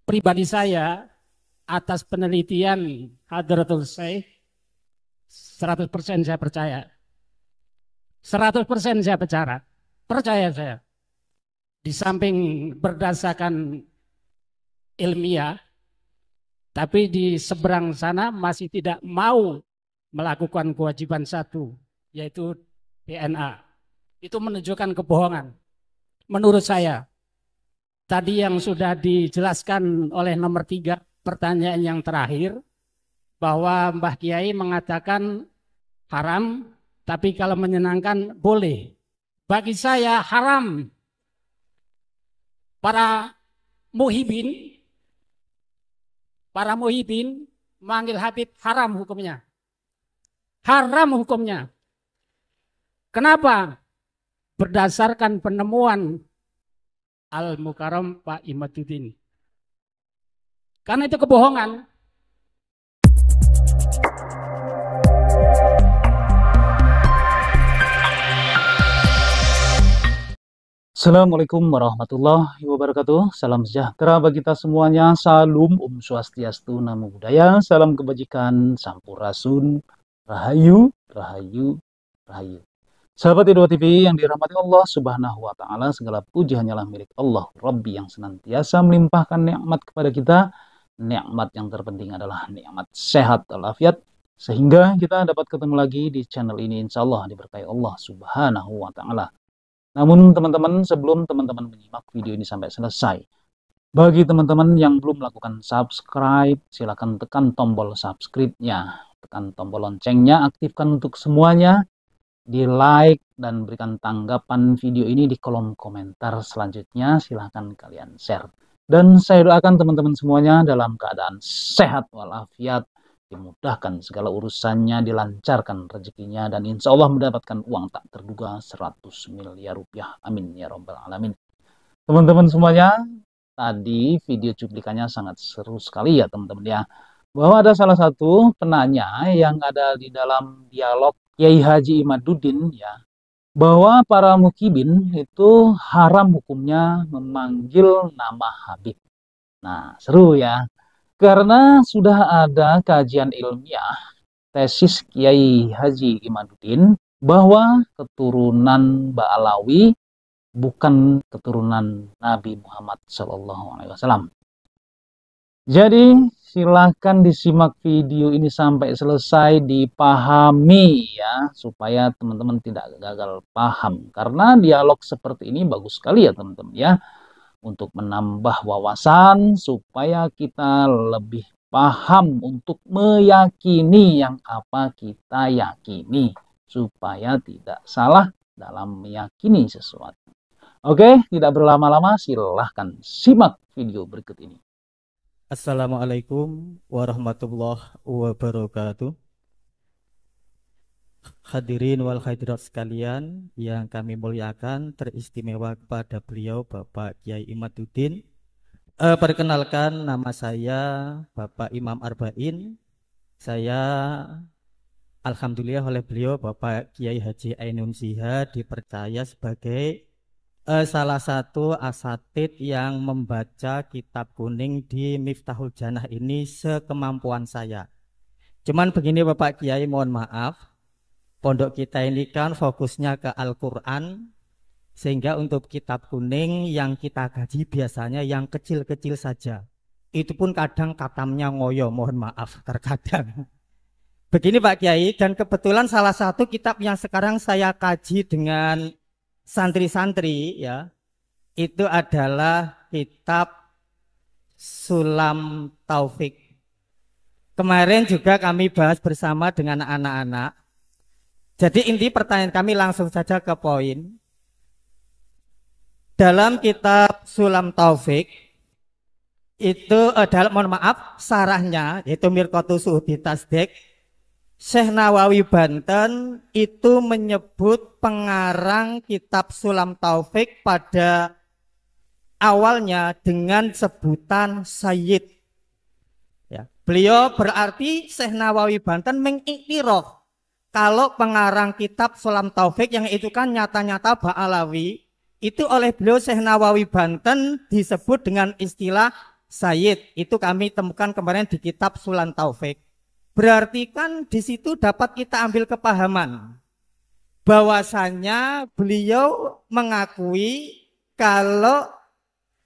pribadi saya atas penelitian Hadratul Syekh 100% saya percaya. 100% saya percaya saya. Di samping berdasarkan ilmiah, tapi di seberang sana masih tidak mau melakukan kewajiban satu, yaitu DNA. Itu menunjukkan kebohongan. Menurut saya, tadi yang sudah dijelaskan oleh nomor 3, pertanyaan yang terakhir, bahwa Mbah Kiai mengatakan haram, tapi kalau menyenangkan boleh. Bagi saya haram. Para muhibin manggil Habib haram hukumnya. Haram hukumnya. Kenapa? Berdasarkan penemuan Al-Mukarram Pak Imaduddin. Karena itu kebohongan. Assalamualaikum warahmatullahi wabarakatuh. Salam sejahtera bagi kita semuanya. Salam Swastiastu, Namo Buddhaya. Salam kebajikan, Sampurasun, Rahayu, Rahayu, Rahayu. Sahabat Edo TV yang dirahmati Allah Subhanahu wa Ta'ala, segala puji hanyalah milik Allah Rabbi yang senantiasa melimpahkan nikmat kepada kita. Nikmat yang terpenting adalah nikmat sehat walafiat, sehingga kita dapat ketemu lagi di channel ini, insya Allah diberkahi Allah Subhanahu wa Ta'ala. Namun teman-teman, sebelum teman-teman menyimak video ini sampai selesai, bagi teman-teman yang belum melakukan subscribe, silakan tekan tombol subscribe-nya, tekan tombol loncengnya, aktifkan untuk semuanya, di like dan berikan tanggapan video ini di kolom komentar selanjutnya. Silahkan kalian share. Dan saya doakan teman-teman semuanya dalam keadaan sehat walafiat, dimudahkan segala urusannya, dilancarkan rezekinya, dan insya Allah mendapatkan uang tak terduga 100 miliar rupiah. Amin ya robbal alamin. Teman-teman semuanya, tadi video cuplikannya sangat seru sekali ya teman-teman ya, bahwa ada salah satu penanya yang ada di dalam dialog Kiai Haji Imaduddin ya, bahwa para mukibin itu haram hukumnya memanggil nama Habib. Nah, seru ya. Karena sudah ada kajian ilmiah tesis Kiai Haji Imaduddin bahwa keturunan Ba'alawi bukan keturunan Nabi Muhammad SAW. Jadi silahkan disimak video ini sampai selesai, dipahami ya, supaya teman-teman tidak gagal paham. Karena dialog seperti ini bagus sekali ya teman-teman ya, untuk menambah wawasan supaya kita lebih paham untuk meyakini yang apa kita yakini, supaya tidak salah dalam meyakini sesuatu. Oke, tidak berlama-lama, silahkan simak video berikut ini. Assalamualaikum warahmatullahi wabarakatuh. Hadirin wal hadirat sekalian yang kami muliakan, teristimewa kepada beliau Bapak Kiai Imaduddin. Perkenalkan, nama saya Bapak Imam Arba'in. Saya alhamdulillah oleh beliau Bapak Kiai Haji Ainun Siha dipercaya sebagai salah satu asatid yang membaca kitab kuning di Miftahul Jannah ini sekemampuan saya. Cuman begini Bapak Kiai, mohon maaf, pondok kita ini kan fokusnya ke Al-Quran, sehingga untuk kitab kuning yang kita kaji biasanya yang kecil-kecil saja. Itu pun kadang katamnya ngoyo, mohon maaf terkadang. Begini Pak Kiai, dan kebetulan salah satu kitab yang sekarang saya kaji dengan santri-santri ya, itu adalah kitab Sulam Taufik. Kemarin juga kami bahas bersama dengan anak-anak. Jadi inti pertanyaan kami langsung saja ke poin. Dalam kitab Sulam Taufik itu adalah, mohon maaf, sarahnya yaitu Mirqatus Suhudi Tasdik, Syekh Nawawi Banten itu menyebut pengarang kitab Sulam Taufik pada awalnya dengan sebutan Sayyid. Ya, beliau berarti Syekh Nawawi Banten mengiktiraf kalau pengarang kitab Sulam Taufik yang itu kan nyata-nyata Ba'alawi, itu oleh beliau Syekh Nawawi Banten disebut dengan istilah Sayyid. Itu kami temukan kemarin di kitab Sulan Taufik. Berarti kan di situ dapat kita ambil kepahaman bahwasannya beliau mengakui kalau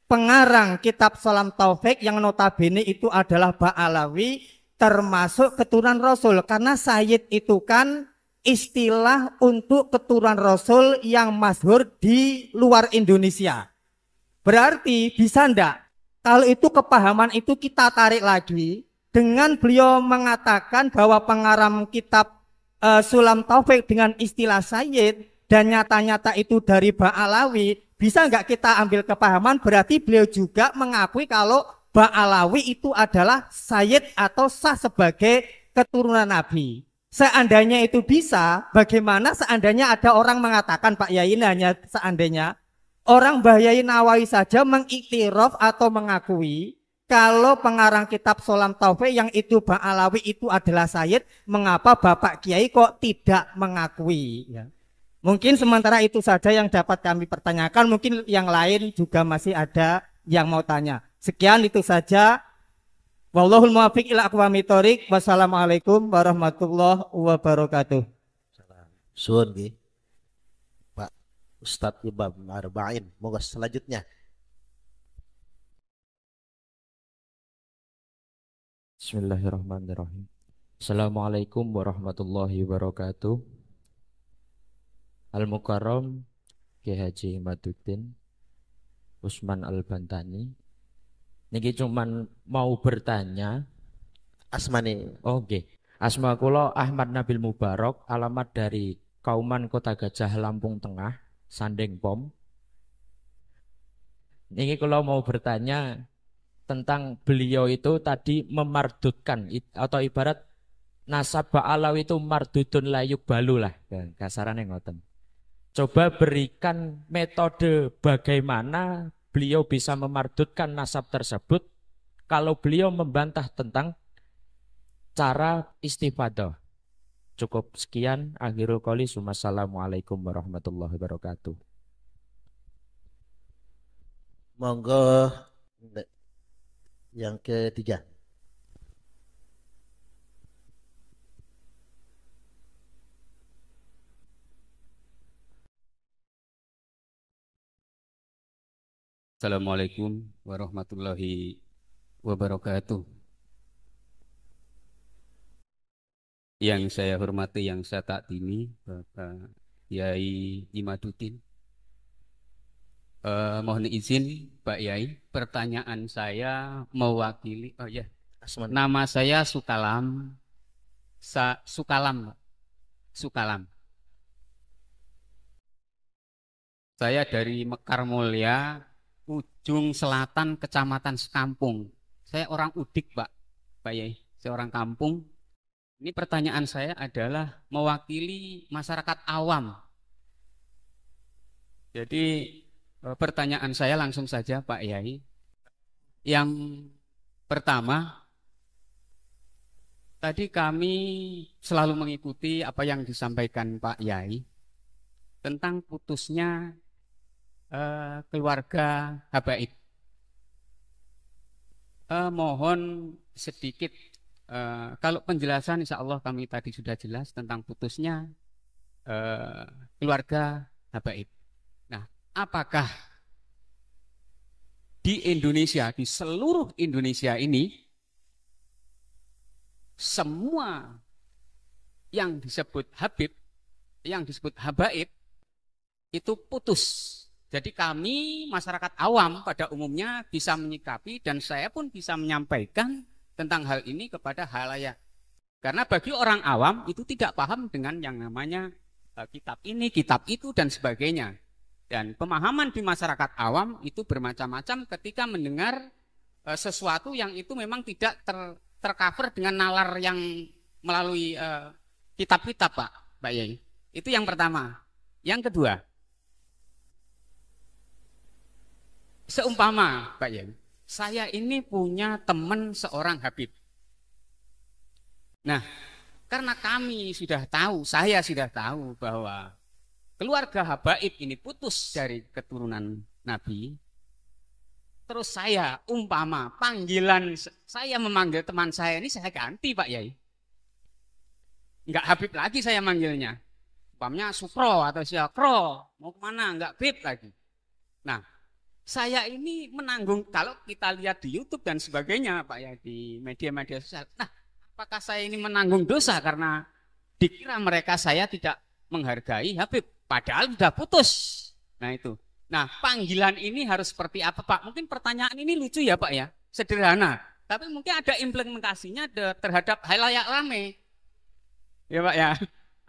pengarang kitab Sulan Taufik yang notabene itu adalah Ba'alawi termasuk keturunan Rasul. Karena Sayyid itu kan istilah untuk keturunan Rasul yang masyhur di luar Indonesia. Berarti bisa ndak kalau itu kepahaman itu kita tarik lagi dengan beliau mengatakan bahwa pengarang kitab Sulam Taufik dengan istilah Sayyid dan nyata-nyata itu dari Ba'alawi, bisa nggak kita ambil kepahaman berarti beliau juga mengakui kalau Ba'alawi itu adalah Sayyid atau sah sebagai keturunan Nabi. Seandainya itu bisa, bagaimana seandainya ada orang mengatakan, Pak Yai, hanya seandainya orang Mbah Yai Nawawi saja mengiktiraf atau mengakui kalau pengarang kitab Sulam Taufik yang itu Ba'alawi itu adalah Sayyid, mengapa Bapak Kiai kok tidak mengakui? Ya. Mungkin sementara itu saja yang dapat kami pertanyakan, mungkin yang lain juga masih ada yang mau tanya. Sekian itu saja. Wallahul muwaffiq ila aqwamit thoriq. Wassalamualaikum warahmatullahi wabarakatuh. Suun nggih. Pak Ustadz Imam Arba'in. Moga selanjutnya. Bismillahirrahmanirrahim. Assalamualaikum warahmatullahi wabarakatuh. Al-Mukarram Kiai Haji Imaduddin Usman Al-Bantani. Niki cuman mau bertanya. Asmane. Oke. Asma kula Ahmad Nabil Mubarak, alamat dari Kauman Kota Gajah Lampung Tengah, Sandeng Pom. Niki kula mau bertanya tentang beliau itu tadi memardutkan atau ibarat nasab Ba'alawi itu mardudun layuk balu lah, kasarannya ngoten. Coba berikan metode bagaimana beliau bisa memardutkan nasab tersebut kalau beliau membantah tentang cara istifadah. Cukup sekian, akhirul qouli, wassalamualaikum warahmatullahi wabarakatuh. Monggo yang ketiga. Assalamualaikum warahmatullahi wabarakatuh. Yang saya hormati, yang saya taktimi, Bapak Yai Imaduddin. Mohon izin Pak Yai, pertanyaan saya mewakili. Oh ya, nama saya Sukalam. Sukalam. Saya dari Mekar Mulya, ujung selatan Kecamatan Sekampung. Saya orang Udik, Pak Yai. Saya orang kampung. Ini pertanyaan saya adalah mewakili masyarakat awam. Jadi pertanyaan saya langsung saja Pak Yai. Yang pertama, tadi kami selalu mengikuti apa yang disampaikan Pak Yai tentang putusnya keluarga habaib. Mohon sedikit kalau penjelasan, insya Allah kami tadi sudah jelas tentang putusnya keluarga habaib. Nah, apakah di Indonesia, di seluruh Indonesia ini, semua yang disebut habib, yang disebut habaib itu putus? Jadi kami masyarakat awam pada umumnya bisa menyikapi dan saya pun bisa menyampaikan tentang hal ini kepada halayak. Karena bagi orang awam itu tidak paham dengan yang namanya kitab ini, kitab itu dan sebagainya. Dan pemahaman di masyarakat awam itu bermacam-macam ketika mendengar sesuatu yang itu memang tidak tercover dengan nalar yang melalui kitab-kitab, Pak Yai. Itu yang pertama. Yang kedua, seumpama Pak Yai, saya ini punya teman seorang habib. Nah, karena kami sudah tahu, saya sudah tahu bahwa keluarga habaib ini putus dari keturunan Nabi, terus saya umpama panggilan saya memanggil teman saya ini saya ganti Pak Yai. Enggak Habib lagi saya manggilnya. Umpamanya Supro atau Syakro, mau kemana? Enggak Bib lagi. Nah, saya ini menanggung, kalau kita lihat di YouTube dan sebagainya Pak ya, di media-media sosial. Nah, apakah saya ini menanggung dosa karena dikira mereka saya tidak menghargai Habib, padahal sudah putus. Nah itu. Nah, panggilan ini harus seperti apa Pak? Mungkin pertanyaan ini lucu ya Pak ya, sederhana. Tapi mungkin ada implementasinya terhadap halayak rame. Ya Pak ya.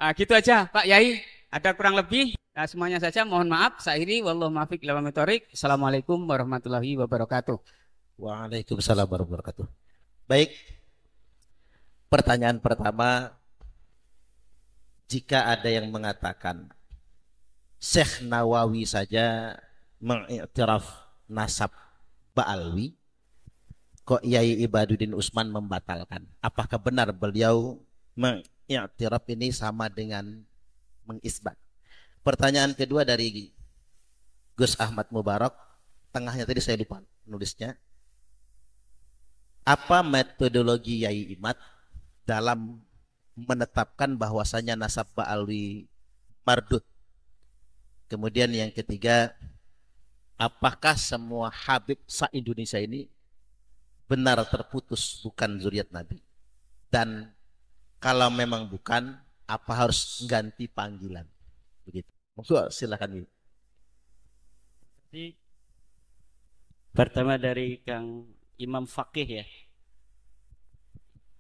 Nah, gitu aja Pak Yai. Ada kurang lebih. Nah, semuanya saja mohon maaf. Sairi wallahu muwaffiq ila aqwamit thoriq. Assalamualaikum warahmatullahi wabarakatuh. Waalaikumsalam warahmatullahi wabarakatuh. Baik. Pertanyaan pertama, jika ada yang mengatakan Syekh Nawawi saja mengiktiraf nasab Ba'alwi, kok Yai Ibaduddin Utsman membatalkan? Apakah benar beliau mengiktiraf ini sama dengan mengisbat? Pertanyaan kedua dari Gus Ahmad Mubarak, tengahnya tadi saya lupa nulisnya. Apa metodologi Yai Imad dalam menetapkan bahwasanya nasab Ba'alwi mardud? Kemudian yang ketiga, apakah semua Habib se-Indonesia ini benar terputus bukan zuriat Nabi? Dan kalau memang bukan, apa harus ganti panggilan? Begitu. Silakan. Jadi, pertama dari Kang Imam Faqih ya,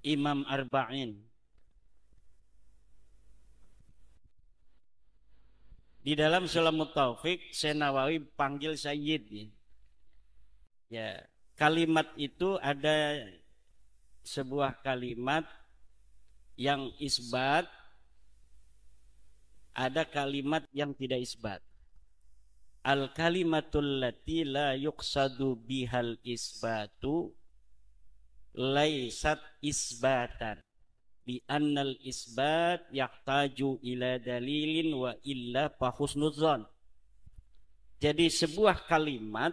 Imam Arba'in. Di dalam Sulamut Taufik, Syekh Nawawi panggil Sayyid ya. Ya, kalimat itu ada sebuah kalimat yang isbat, ada kalimat yang tidak isbat. Al kalimatul lati la yuqsadu bihal isbatu laisat isbatan. Bi annal isbat yahtaju ila dalilin wa illa fa husnudzon. Jadi sebuah kalimat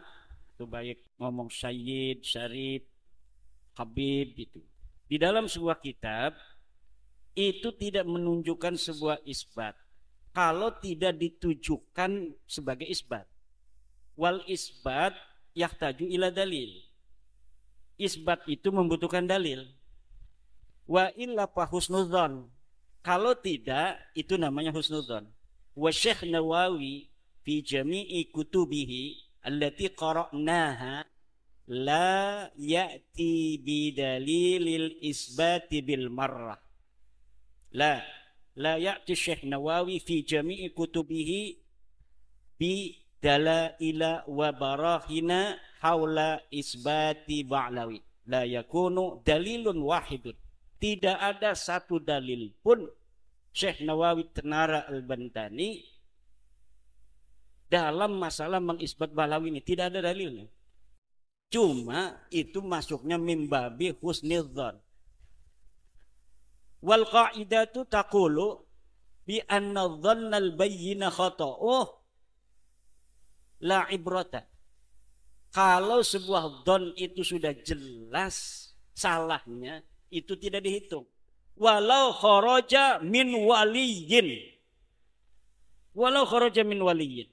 itu baik ngomong Sayyid, Syarif, Habib itu. Di dalam sebuah kitab itu tidak menunjukkan sebuah isbat kalau tidak ditujukan sebagai isbat. Wal isbat yahtaju ila dalil. Isbat itu membutuhkan dalil. Wa illa fa husnudzon. Kalau tidak, itu namanya husnudzon. Wa Syekh Nawawi fi jami'i kutubihi allati qara'naha la ya'ti bi dalilil isbati bil marrah. La ya'ti Syekh Nawawi fi jami'i kutubihi bi dalaila wa barahina haula isbati ba'lawi. La yakunu dalilun wahidun. Tidak ada satu dalil pun Syekh Nawawi Tenara Al-Bantani dalam masalah mengisbat Ba'lawi ini. Tidak ada dalilnya. Cuma itu masuknya mimbabi husnidzon. Wal qa'idatu taqulu bi anna dhannal bayyina khata'uh la ibrata. Kalau sebuah dhon itu sudah jelas salahnya, itu tidak dihitung. Walau kharaja min waliyin. Walau kharaja min waliyin.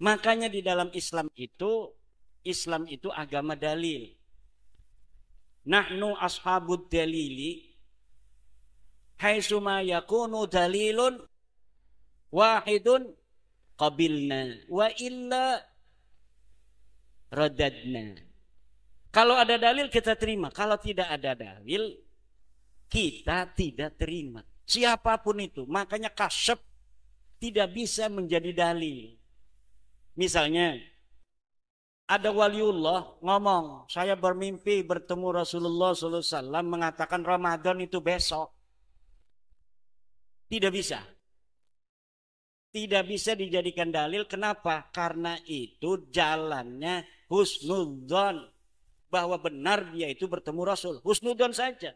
Makanya di dalam Islam itu agama dalil. Nahnu ashabud dalili haitsuma yakunu dalilun wahidun qabilna wa illa radadna. Kalau ada dalil kita terima, kalau tidak ada dalil kita tidak terima. Siapapun itu, makanya kasyaf tidak bisa menjadi dalil. Misalnya ada waliullah ngomong, saya bermimpi bertemu Rasulullah SAW mengatakan Ramadan itu besok. Tidak bisa. Tidak bisa dijadikan dalil. Kenapa? Karena itu jalannya husnudzon. Bahwa benar dia itu bertemu Rasul. Husnudzon saja.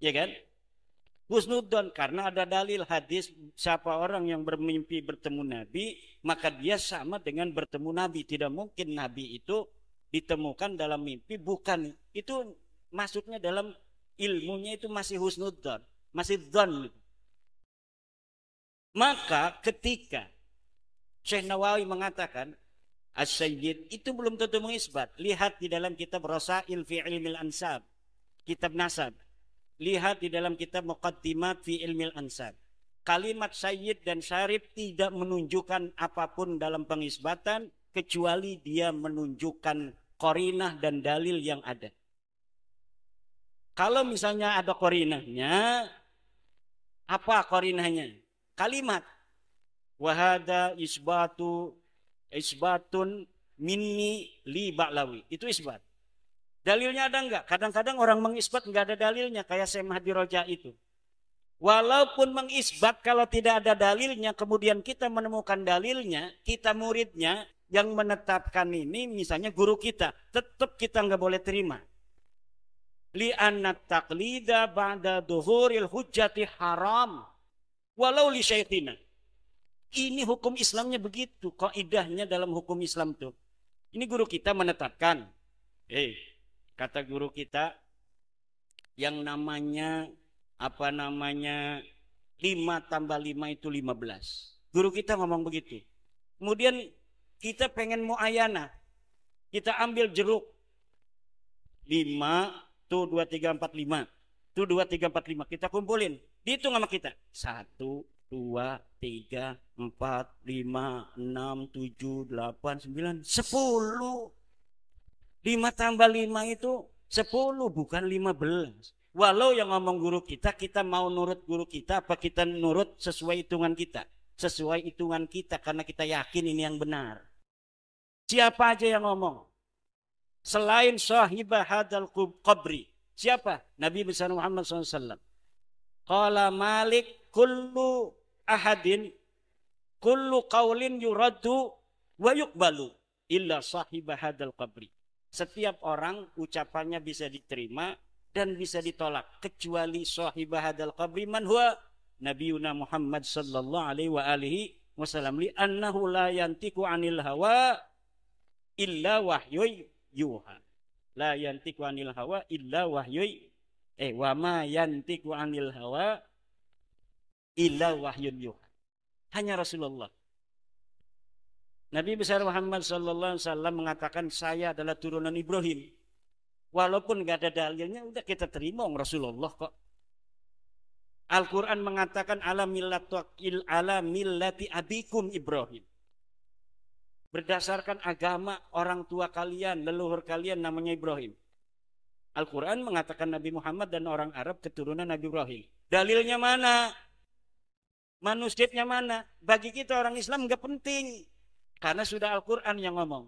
Ya kan? Husnudzon karena ada dalil hadis, siapa orang yang bermimpi bertemu Nabi, maka dia sama dengan bertemu Nabi. Tidak mungkin Nabi itu ditemukan dalam mimpi, bukan. Itu maksudnya dalam ilmunya itu masih husnudzon, masih dzon. Maka ketika Syekh Nawawi mengatakan As-Sayyid itu belum tentu mengisbat. Lihat di dalam kitab Rasail fi Ilmil Ansab, kitab Nasab. Lihat di dalam kitab Muqaddimat fi Ilmil Ansab. Kalimat Sayyid dan Syarif tidak menunjukkan apapun dalam pengisbatan kecuali dia menunjukkan qarinah dan dalil yang ada. Kalau misalnya ada qarinahnya, apa qarinahnya? Kalimat wahada isbatun minni li ba'lawi. Itu isbat. Dalilnya ada enggak? Kadang-kadang orang mengisbat enggak ada dalilnya, kayak Syekh Mahdi Roja itu. Walaupun mengisbat kalau tidak ada dalilnya, kemudian kita menemukan dalilnya, kita muridnya yang menetapkan ini, misalnya guru kita, tetap kita enggak boleh terima. Li'anna taqlida ba'da duhuril hujjati haram. Walau li syaikhina. Ini hukum Islamnya begitu, kaidahnya dalam hukum Islam tuh. Ini guru kita menetapkan. Kata guru kita yang namanya 5 tambah 5 itu 15. Guru kita ngomong begitu. Kemudian kita pengen muayana. Kita ambil jeruk 5 tuh 2 3 4 5. Tuh 2 3 4 5 kita kumpulin. Dihitung sama kita. 1 2 3 4 5 6 7 8 9 10. 5 tambah 5 itu 10, bukan 15. Walau yang ngomong guru kita mau nurut guru kita, apa kita nurut sesuai hitungan kita? Sesuai hitungan kita, karena kita yakin ini yang benar. Siapa aja yang ngomong? Selain sahibah hadal qabri. Siapa? Nabi besar Muhammad SAW. Qala Malik kullu ahadin, kullu qawlin yuraddu wa yuqbalu illa sahibah hadal qabri. Setiap orang ucapannya bisa diterima dan bisa ditolak kecuali sahibah hadal qabri man huwa nabiyuna Muhammad sallallahu alaihi wasallam li annahu la yantiqu anil hawa illa wahyu yuha. La yantiqu anil hawa illa wahyu wa ma yantiqu anil hawa illa wahyu yuha. Hanya Rasulullah. Nabi besar Muhammad sallallahu alaihi wasallam mengatakan saya adalah turunan Ibrahim. Walaupun enggak ada dalilnya, udah kita terima Rasulullah kok. Al-Qur'an mengatakan ala millati abikum Ibrahim. Berdasarkan agama orang tua kalian, leluhur kalian namanya Ibrahim. Al-Qur'an mengatakan Nabi Muhammad dan orang Arab keturunan Nabi Ibrahim. Dalilnya mana? Manuskripnya mana? Bagi kita orang Islam enggak penting. Karena sudah Al-Quran yang ngomong.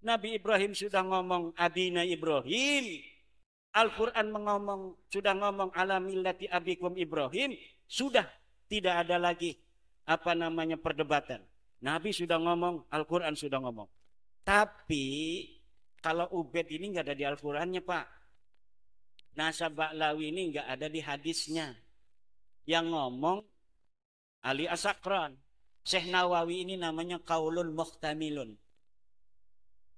Nabi Ibrahim sudah ngomong abina Ibrahim. Al-Quran sudah ngomong ala millati abikum Ibrahim. Sudah tidak ada lagi perdebatan. Nabi sudah ngomong, Al-Quran sudah ngomong. Tapi kalau Ubed ini nggak ada di Al-Qurannya Pak. Nasab Ba'lawi ini nggak ada di hadisnya. Yang ngomong Ali As-Sakran. Syekh Nawawi ini namanya qaulun muhtamilun.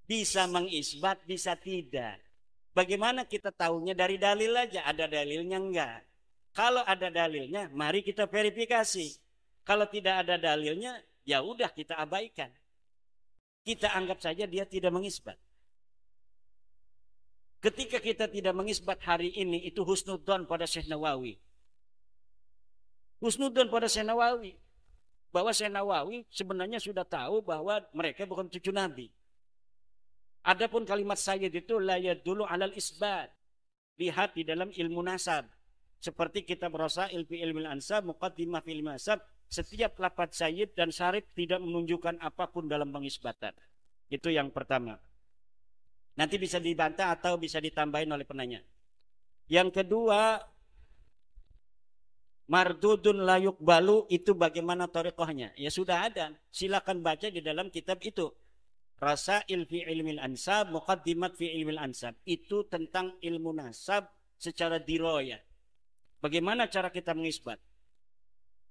Bisa mengisbat, bisa tidak. Bagaimana kita tahunya? Dari dalil aja. Ada dalilnya enggak? Kalau ada dalilnya, mari kita verifikasi. Kalau tidak ada dalilnya, ya udah kita abaikan. Kita anggap saja dia tidak mengisbat. Ketika kita tidak mengisbat hari ini, itu husnudzon pada Syekh Nawawi. Husnudzon pada Syekh Nawawi. Bahwa Syekh Nawawi sebenarnya sudah tahu bahwa mereka bukan cucu Nabi. Adapun kalimat sayyid itu la yadullu alal isbat. Lihat di dalam ilmu nasab. Seperti kitab Rasail fi Ilmil Ansab, Muqaddimah fi Ilmil Ansab, setiap lafaz sayyid dan syarif tidak menunjukkan apapun dalam pengisbatan. Itu yang pertama. Nanti bisa dibantah atau bisa ditambahin oleh penanya. Yang kedua, mardudun layuk balu itu bagaimana thariqahnya? Ya sudah ada. Silakan baca di dalam kitab itu. Rasail fi Ilmil Ansab, Muqaddimat fi Ilmil Ansab. Itu tentang ilmu nasab secara diroyah. Bagaimana cara kita mengisbat?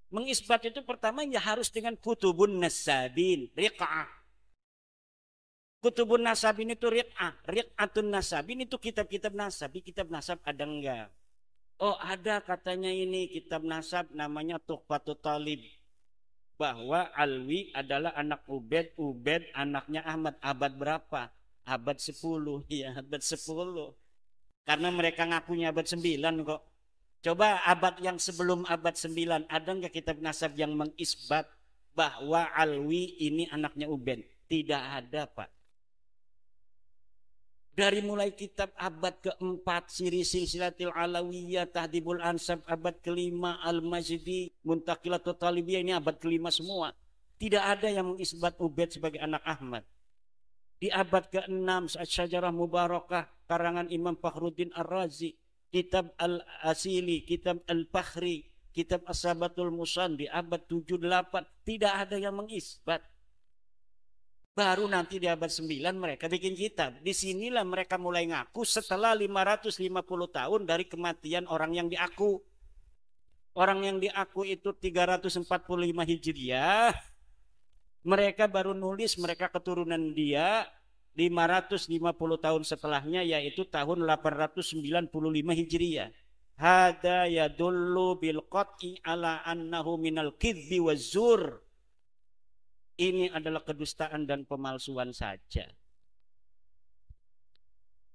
Mengisbat itu pertama ya harus dengan kutubun nasabin, riq'ah. Kutubun nasabin itu riq'ah, riq'atun nasabin itu kitab-kitab nasab. Di kitab nasab ada enggak? Oh ada katanya ini kitab nasab namanya Tuhfatut Talib. Bahwa Alwi adalah anak Ubed, Ubed anaknya Ahmad. Abad berapa? Abad 10. Ya abad 10. Karena mereka ngakunya abad 9 kok. Coba abad yang sebelum abad 9 ada enggak kitab nasab yang mengisbat bahwa Alwi ini anaknya Ubed? Tidak ada, Pak. Dari mulai kitab abad keempat, Siri Silsilatil Alawiyah, Tahdibul Ansab, abad kelima, Al-Majdi, Muntaqilatul Talibiyah, ini abad kelima semua. Tidak ada yang mengisbat Ubed sebagai anak Ahmad. Di abad ke-6, Syajarah Mubarakah, karangan Imam Fakhruddin Ar-Razi, kitab Al-Asili, kitab Al-Fakhri, kitab As-Sabatul Musan, di abad 7-8, tidak ada yang mengisbat. Baru nanti di abad 9 mereka bikin kitab. Disinilah mereka mulai ngaku setelah 550 tahun dari kematian orang yang diaku. Orang yang diaku itu 345 Hijriah. Mereka baru nulis mereka keturunan dia 550 tahun setelahnya, yaitu tahun 895 Hijriah. Hada yadullu bil qat'i ala annahu minal kidzi wazzur. Ini adalah kedustaan dan pemalsuan saja.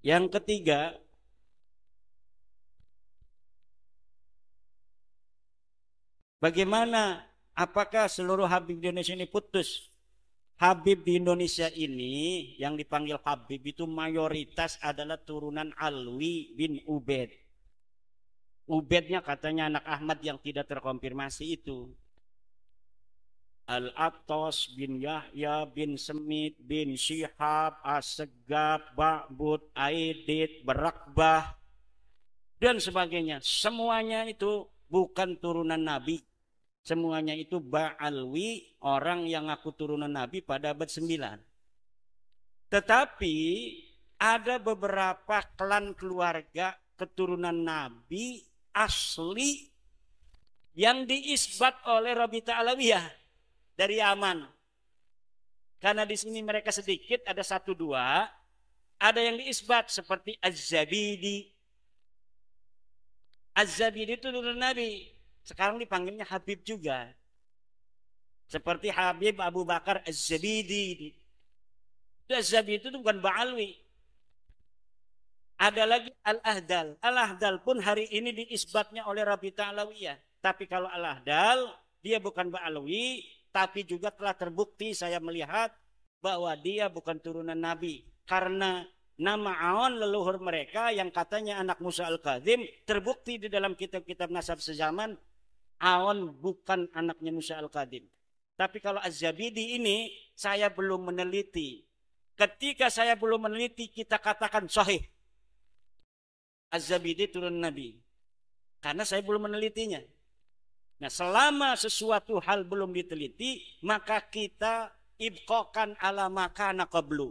Yang ketiga, bagaimana? Apakah seluruh Habib di Indonesia ini putus? Habib di Indonesia ini yang dipanggil Habib itu mayoritas adalah turunan Alwi bin Ubed. Ubednya katanya anak Ahmad yang tidak terkonfirmasi itu. Al-Attas bin Yahya bin Semit bin Syihab, As-Segab, Ba'bud, Aidit, Barakbah, dan sebagainya. Semuanya itu bukan turunan Nabi. Semuanya itu Ba'alwi, orang yang ngaku turunan Nabi pada abad 9. Tetapi ada beberapa klan keluarga keturunan Nabi asli yang diisbat oleh Rabita Alawiyah dari Yaman. Karena di sini mereka sedikit, ada 1-2, ada yang diisbat seperti Az-Zabidi. Az-Zabidi itu turunan Nabi. Sekarang dipanggilnya Habib juga. Seperti Habib Abu Bakar Az-Zabidi. Az-Zabidi itu bukan Ba'alwi. Ada lagi Al-Ahdal. Al-Ahdal pun hari ini diisbatnya oleh Rabita Alawiyah. Tapi kalau Al-Ahdal, dia bukan Ba'alwi, tapi juga telah terbukti saya melihat bahwa dia bukan turunan Nabi. Karena nama Aon leluhur mereka yang katanya anak Musa Al-Kadzim, terbukti di dalam kitab-kitab nasab sezaman, Aon bukan anaknya Musa Al-Kadzim. Tapi kalau Az-Zabidi ini, saya belum meneliti. Ketika saya belum meneliti, kita katakan sahih. Az-Zabidi turun Nabi. Karena saya belum menelitinya. Nah, selama sesuatu hal belum diteliti, maka kita ibqakan ala makana qablu.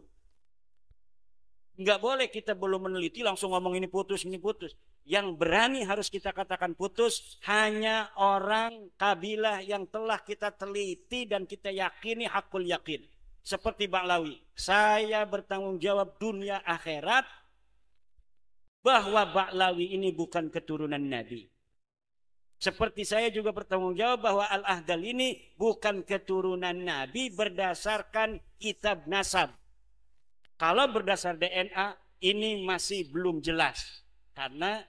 Enggak boleh kita belum meneliti langsung ngomong ini putus, ini putus. Yang berani harus kita katakan putus hanya orang kabilah yang telah kita teliti dan kita yakini hakul yakin. Seperti Ba'lawi. Saya bertanggung jawab dunia akhirat bahwa Ba'lawi ini bukan keturunan Nabi. Seperti saya juga bertanggung jawab bahwa Al-Ahdal ini bukan keturunan Nabi berdasarkan kitab nasab. Kalau berdasar DNA ini masih belum jelas. Karena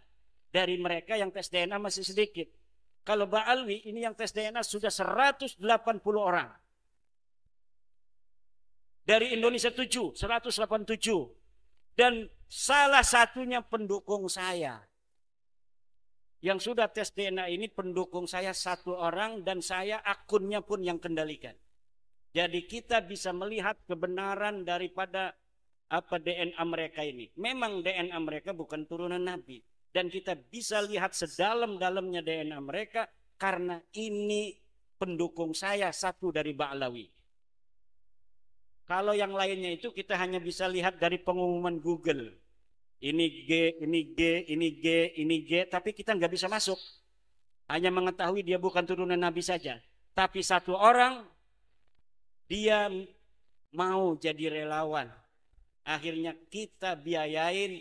dari mereka yang tes DNA masih sedikit. Kalau Ba'alwi ini yang tes DNA sudah 180 orang. Dari Indonesia 187. Dan salah satunya pendukung saya. Yang sudah tes DNA ini pendukung saya 1 orang dan saya akunnya pun yang kendalikan. Jadi kita bisa melihat kebenaran daripada DNA mereka ini. Memang DNA mereka bukan turunan Nabi. Dan kita bisa lihat sedalam-dalamnya DNA mereka karena ini pendukung saya 1 dari Ba'lawi. Kalau yang lainnya itu kita hanya bisa lihat dari pengumuman Google. Ini G, ini G, ini G, ini G, tapi kita nggak bisa masuk. hanya mengetahui dia bukan turunan Nabi saja. Tapi satu orang, dia mau jadi relawan. Akhirnya kita biayain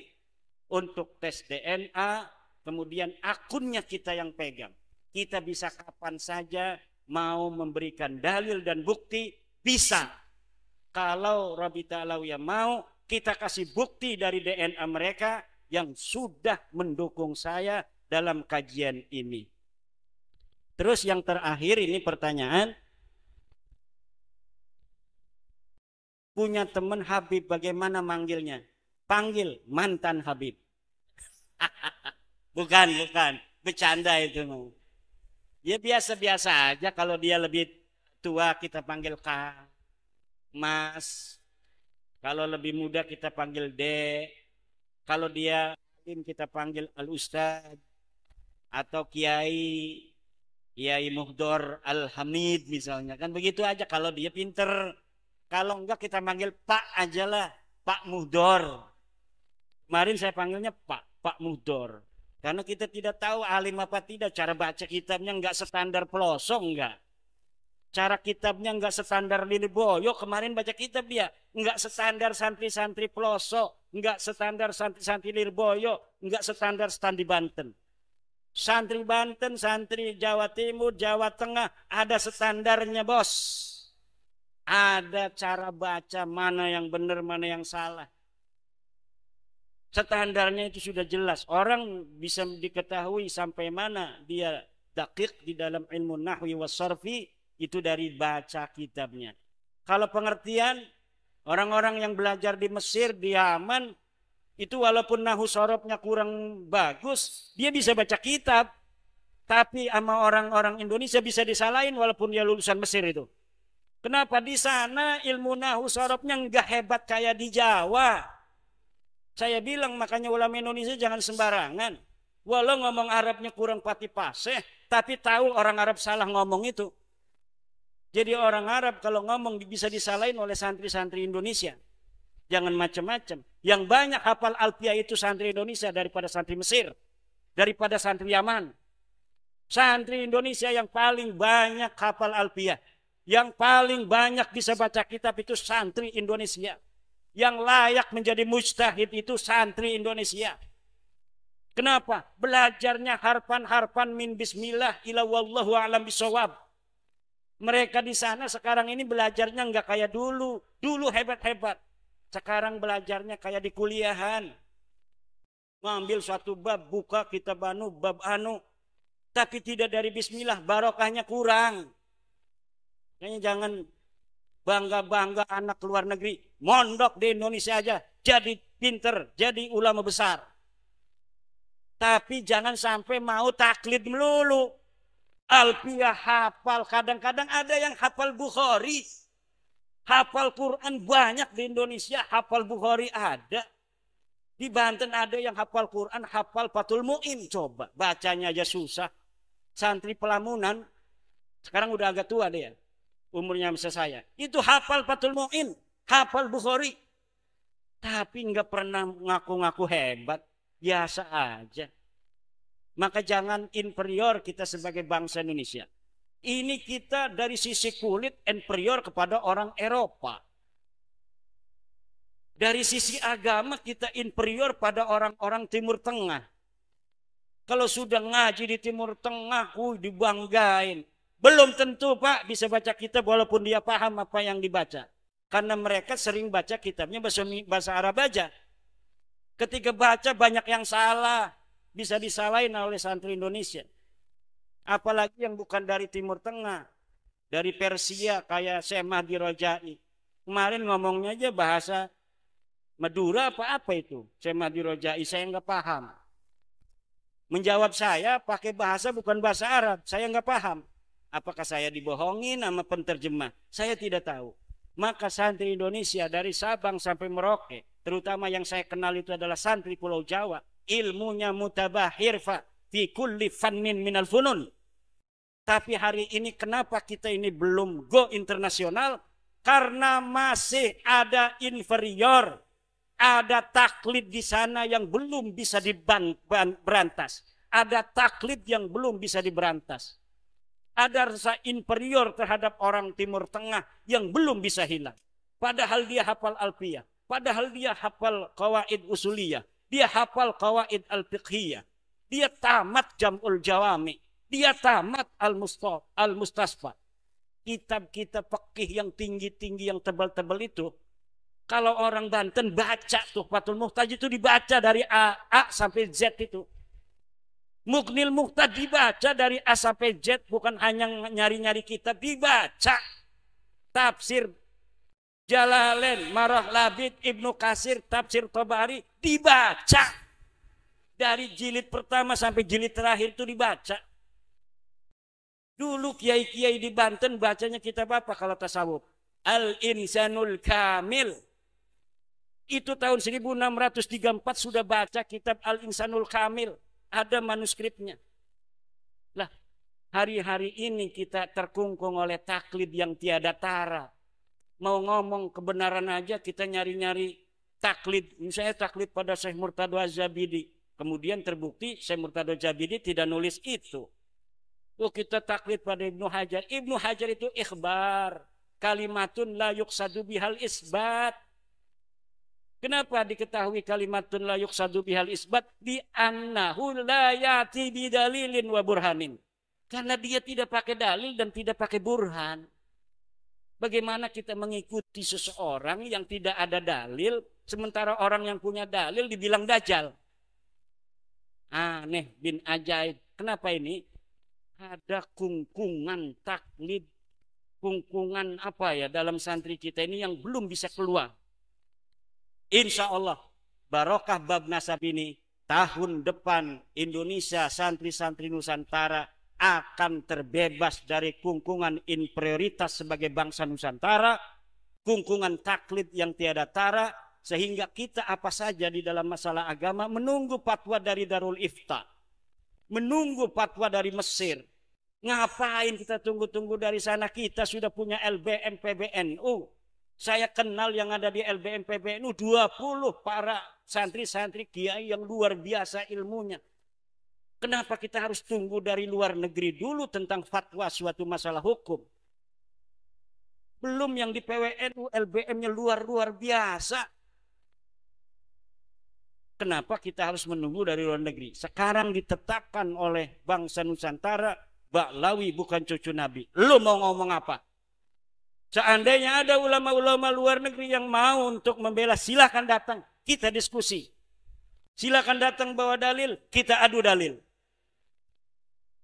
untuk tes DNA, kemudian akunnya kita yang pegang. Kita bisa kapan saja mau memberikan dalil dan bukti, bisa. Kalau Rabita Alawiyah mau, kita kasih bukti dari DNA mereka yang sudah mendukung saya dalam kajian ini. Terus yang terakhir ini pertanyaan. Punya teman Habib, bagaimana manggilnya? Panggil mantan Habib. Bukan. Bercanda itu. Ya biasa-biasa aja, kalau dia lebih tua kita panggil Kang, Mas. Kalau lebih muda kita panggil Dek. Kalau dia kita panggil Al-Ustadz atau Kiai Muhdor Al-Hamid misalnya. Kan begitu aja kalau dia pinter. Kalau enggak kita panggil Pak aja lah, Pak Muhdor. Kemarin saya panggilnya Pak Muhdor. Karena kita tidak tahu alim apa tidak, cara baca kitabnya enggak standar pelosok enggak. Cara kitabnya enggak standar Lirboyo, kemarin baca kitab dia enggak standar santri-santri pelosok, enggak standar santri-santri Lirboyo, enggak standar standi Banten. Santri Banten, santri Jawa Timur, Jawa Tengah ada standarnya, bos. Ada cara baca mana yang benar, mana yang salah. Standarnya itu sudah jelas. Orang bisa diketahui sampai mana dia dakik di dalam ilmu nahwi wasarfi itu dari baca kitabnya. Kalau pengertian, orang-orang yang belajar di Mesir, di Yaman, itu walaupun nahu sorobnya kurang bagus, dia bisa baca kitab. Tapi sama orang-orang Indonesia bisa disalahin walaupun dia lulusan Mesir itu. Kenapa? Di sana ilmu nahu sorobnya enggak hebat kayak di Jawa. Saya bilang makanya ulama Indonesia jangan sembarangan. Walau ngomong Arabnya kurang pati paseh, tapi tahu orang Arab salah ngomong itu. Jadi orang Arab kalau ngomong bisa disalahin oleh santri-santri Indonesia. Jangan macam-macam. Yang banyak hafal Alfiah itu santri Indonesia daripada santri Mesir, daripada santri Yaman. Santri Indonesia yang paling banyak hafal Alfiah, yang paling banyak bisa baca kitab itu santri Indonesia. Yang layak menjadi mujtahid itu santri Indonesia. Kenapa? Belajarnya harfan-harfan min bismillah ila wallahu a'lam bisawab. Mereka di sana sekarang ini belajarnya enggak kayak dulu. Dulu hebat-hebat. Sekarang belajarnya kayak di kuliahan. Ngambil suatu bab, buka kitab anu, bab anu. Tapi tidak dari bismillah, barokahnya kurang. Kayaknya jangan bangga-bangga anak luar negeri. Mondok di Indonesia aja. Jadi pinter, jadi ulama besar. Tapi jangan sampai mau taklid melulu. Alfiah hafal, kadang-kadang ada yang hafal Bukhari. Hafal Quran banyak di Indonesia, hafal Bukhari ada. Di Banten ada yang hafal Quran, hafal Fathul Mu'in. Coba, bacanya aja susah. Santri Pelamunan, sekarang udah agak tua dia. Umurnya masa saya. Itu hafal Fathul Mu'in, hafal Bukhari. Tapi nggak pernah ngaku-ngaku hebat. Biasa aja. Maka jangan inferior kita sebagai bangsa Indonesia. Ini kita dari sisi kulit inferior kepada orang Eropa. Dari sisi agama kita inferior pada orang-orang Timur Tengah. Kalau sudah ngaji di Timur Tengah, dibanggain. Belum tentu Pak bisa baca kitab walaupun dia paham apa yang dibaca. Karena mereka sering baca kitabnya bahasa Arab aja. Ketika baca banyak yang salah. Bisa disalahin oleh santri Indonesia. Apalagi yang bukan dari Timur Tengah. Dari Persia kayak Syekh Mahdi Rojai. Kemarin ngomongnya aja bahasa Madura apa itu. Syekh Mahdi Rojai saya nggak paham. Menjawab saya pakai bahasa bukan bahasa Arab. Saya nggak paham. Apakah saya dibohongin sama penterjemah? Saya tidak tahu. Maka santri Indonesia dari Sabang sampai Merauke. Terutama yang saya kenal itu adalah santri Pulau Jawa. Ilmunya mutabahir fi kulli fannin minal funun. Tapi hari ini kenapa kita ini belum go internasional? Karena masih ada inferior. Ada taklid di sana yang belum bisa diberantas. ada taklid yang belum bisa diberantas. Ada rasa inferior terhadap orang Timur Tengah yang belum bisa hilang. Padahal dia hafal alfiyah, padahal dia hafal qawaid usuliyah, dia hafal qawaid al-fiqhiyah, dia tamat jam'ul jawami, dia tamat al-mustasfa. Kitab-kitab fikih yang tinggi-tinggi, yang tebal-tebal itu, kalau orang Banten baca Tuhfatul Muhtaj itu dibaca dari A sampai Z itu. Mughnil Muhtad dibaca dari A sampai Z, bukan hanya nyari-nyari kitab, dibaca. Tafsir Jalalain, Marah Labid, Ibnu Katsir, Tafsir Tabari dibaca. Dari jilid pertama sampai jilid terakhir itu dibaca. Dulu kiai-kiai di Banten bacanya kitab apa kalau tasawuf? Al-Insanul Kamil. Itu tahun 1634 sudah baca kitab Al-Insanul Kamil. Ada manuskripnya. Lah, hari-hari ini kita terkungkung oleh taklid yang tiada tara. Mau ngomong kebenaran aja kita nyari-nyari taklid. Misalnya taklid pada Syekh Murtadha Az-Zabidi. Kemudian terbukti Syekh Murtadha Az-Zabidi tidak nulis itu. Oh, kita taklid pada Ibnu Hajar. Ibnu Hajar itu ikhbar. Kalimatun la yuqsadu bihal isbat. Kenapa diketahui kalimatun la yuqsadu bihal isbat? Di annahu la yati bidalilin wa burhanin. Karena dia tidak pakai dalil dan tidak pakai burhan. Bagaimana kita mengikuti seseorang yang tidak ada dalil, sementara orang yang punya dalil dibilang dajjal? Aneh bin ajaib. Kenapa ini? Ada kungkungan taklid, kungkungan apa ya dalam santri kita ini yang belum bisa keluar. Insya Allah barokah bab nasab ini, tahun depan Indonesia santri-santri Nusantara akan terbebas dari kungkungan inferioritas sebagai bangsa Nusantara, kungkungan taklid yang tiada tara, sehingga kita apa saja di dalam masalah agama menunggu fatwa dari Darul Ifta, menunggu fatwa dari Mesir. Ngapain kita tunggu-tunggu dari sana? Kita sudah punya LBM PBNU. Saya kenal yang ada di LBM PBNU 20 para santri-santri kiai yang luar biasa ilmunya. Kenapa kita harus tunggu dari luar negeri dulu tentang fatwa suatu masalah hukum? Belum yang di PWNU LBM-nya luar biasa. Kenapa kita harus menunggu dari luar negeri? Sekarang ditetapkan oleh bangsa Nusantara, Ba'lawi bukan cucu Nabi. Lu mau ngomong apa? Seandainya ada ulama-ulama luar negeri yang mau untuk membela, silakan datang, kita diskusi. Silakan datang bawa dalil, kita adu dalil.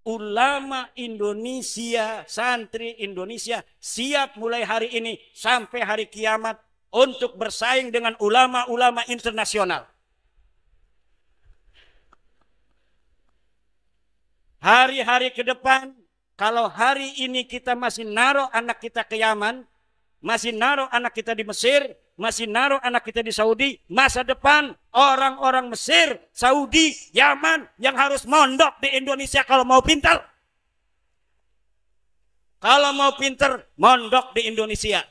Ulama Indonesia, santri Indonesia siap mulai hari ini sampai hari kiamat untuk bersaing dengan ulama-ulama internasional. Hari-hari ke depan, kalau hari ini kita masih naruh anak kita ke Yaman, masih naruh anak kita di Mesir, masih naruh anak kita di Saudi, masa depan orang-orang Mesir, Saudi, Yaman yang harus mondok di Indonesia kalau mau pintar. Kalau mau pintar, mondok di Indonesia.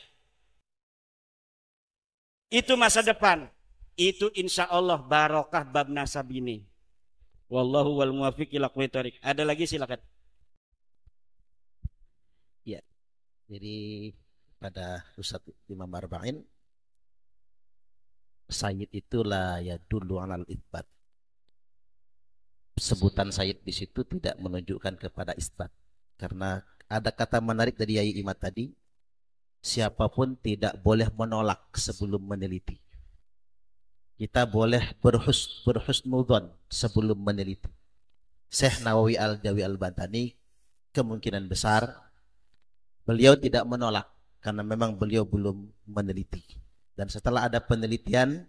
Itu masa depan. Itu insya Allah barokah bab nasab ini. Wallahu wal muwafiq ila aqwamit thoriq. Ada lagi silakan. Ya. Jadi pada Ustadz Imam Arba'in, Sayyid itulah ya dulu alal isbat. Sebutan Sayyid di situ tidak menunjukkan kepada isbat. Karena ada kata menarik dari Yai Imad tadi, siapapun tidak boleh menolak sebelum meneliti. Kita boleh berhusnudzon sebelum meneliti. Syekh Nawawi Al-Jawi Al-Bantani kemungkinan besar beliau tidak menolak karena memang beliau belum meneliti. Dan setelah ada penelitian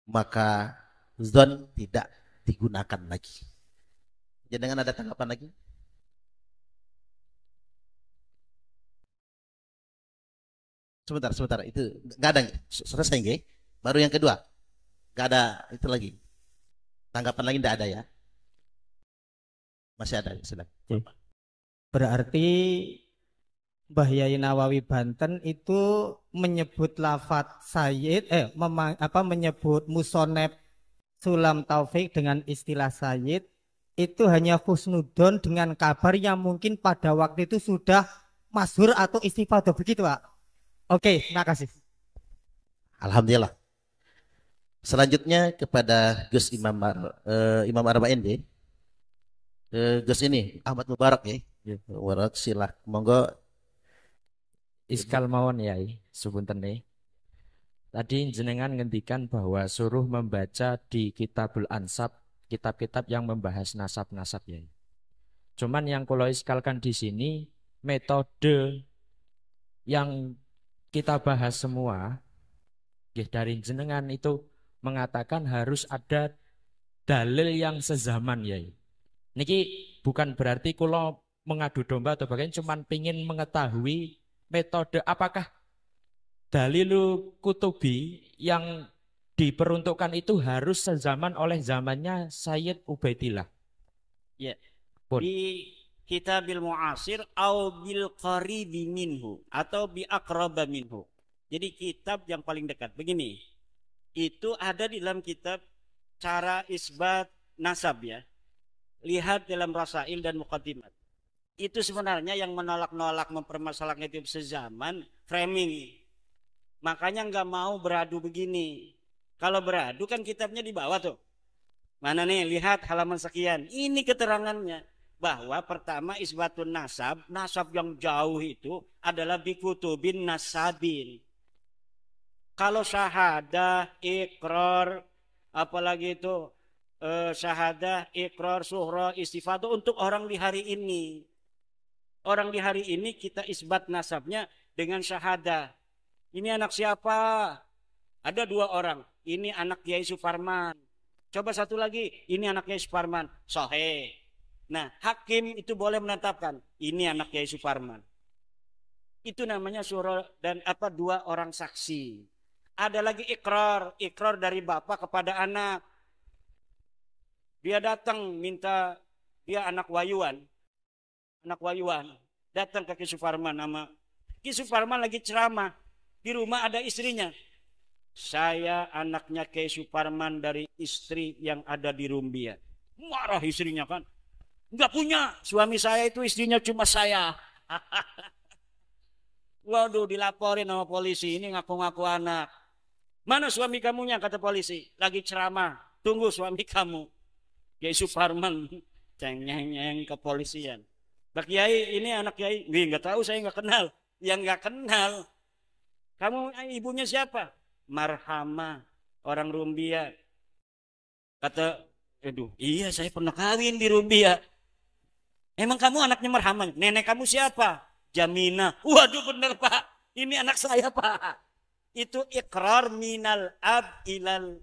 maka zon tidak digunakan lagi. Jangan ada tanggapan lagi? Sebentar, itu nggak ada, selesai nggak? Baru yang kedua, nggak ada itu lagi. Tanggapan lagi nggak ada ya? Masih ada, silakan. Berarti Mbah Yai Nawawi Banten itu menyebut lafadz Sayyid, menyebut musonep Sulam Taufik dengan istilah Sayyid itu hanya husnudon dengan kabar yang mungkin pada waktu itu sudah masyhur atau istifadah begitu Pak. Oke, terima kasih. Alhamdulillah. Selanjutnya kepada Gus Imam Arba'in deh. Gus ini Ahmad Mubarak ya. Mubarak silah monggo. Iskal mawon yai, sepunten nih. Tadi jenengan ngendikan bahwa suruh membaca di Kitabul Ansab, kitab-kitab yang membahas nasab-nasab yai. Cuman yang kalau iskalkan di sini metode yang kita bahas semua dari jenengan itu mengatakan harus ada dalil yang sezaman yai. Niki bukan berarti kalau mengadu domba atau bagaimana, cuman pingin mengetahui metode apakah dalilu kutubi yang diperuntukkan itu harus sezaman oleh zamannya Sayyid Ubaidillah. Ya. Pun. Di Kitabil Mu'asir au bil qaribi minhu atau bi aqraba minhu. Jadi kitab yang paling dekat. Begini. Itu ada di dalam kitab cara isbat nasab ya. Lihat dalam Rasail dan Muqaddimat. Itu sebenarnya yang menolak-nolak mempermasalahkan itu sezaman framing. Makanya nggak mau beradu begini. Kalau beradu kan kitabnya di bawah tuh. Mana nih, lihat halaman sekian. Ini keterangannya. Bahwa pertama isbatun nasab. Nasab yang jauh itu adalah bikutubin nasabin. Kalau syahadah, ikrar, apalagi itu syahadah, ikrar, suhra, istifadah untuk orang di hari ini. Orang di hari ini kita isbat nasabnya dengan syahadah. Ini anak siapa? Ada 2 orang. Ini anak Kiai Suparman. Coba satu lagi. Ini anak Kiai Suparman. Sahih. Nah, hakim itu boleh menetapkan. Ini anak Kiai Suparman. Itu namanya surah dan 2 orang saksi. Ada lagi ikrar. Ikrar dari bapak kepada anak. Dia datang minta, dia anak wayuan. Anak wayuan. Datang ke Kiai Suparman. Nama Kiai Suparman lagi ceramah. Di rumah ada istrinya. Saya anaknya Kiai Suparman dari istri yang ada di Rumbia. Marah istrinya kan. Enggak punya. Suami saya itu istrinya cuma saya. Waduh, dilaporin sama polisi. Ini ngaku-ngaku anak. Mana suami kamunya, kata polisi. Lagi ceramah. Tunggu suami kamu. Kiai Suparman. Ceng-nyeng ke polisian. Pak Kiai, ini anak Kiai. Enggak tahu, saya enggak kenal. Yang enggak kenal. Kamu ibunya siapa? Marhama, orang Rumbia. Kata, aduh, iya saya pernah kawin di Rumbia. Emang kamu anaknya Marhama? Nenek kamu siapa? Jamina. Waduh bener Pak, ini anak saya Pak. Itu ikrar minal ab ilal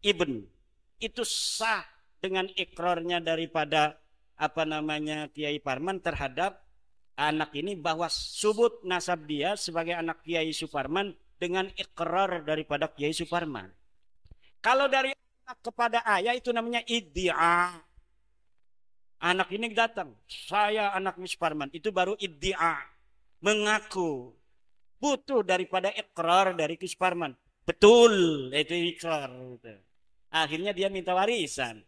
ibn. Itu sah dengan ikrarnya daripada Kiai Parman terhadap anak ini, bahwa subut nasab dia sebagai anak Kiai Suparman dengan ikrar daripada Kiai Suparman. Kalau dari anak kepada ayah itu namanya iddia. Anak ini datang, saya anak Suparman, itu baru iddia, mengaku. Butuh daripada ikrar dari Kiai Suparman. Betul, itu ikrar. Akhirnya dia minta warisan.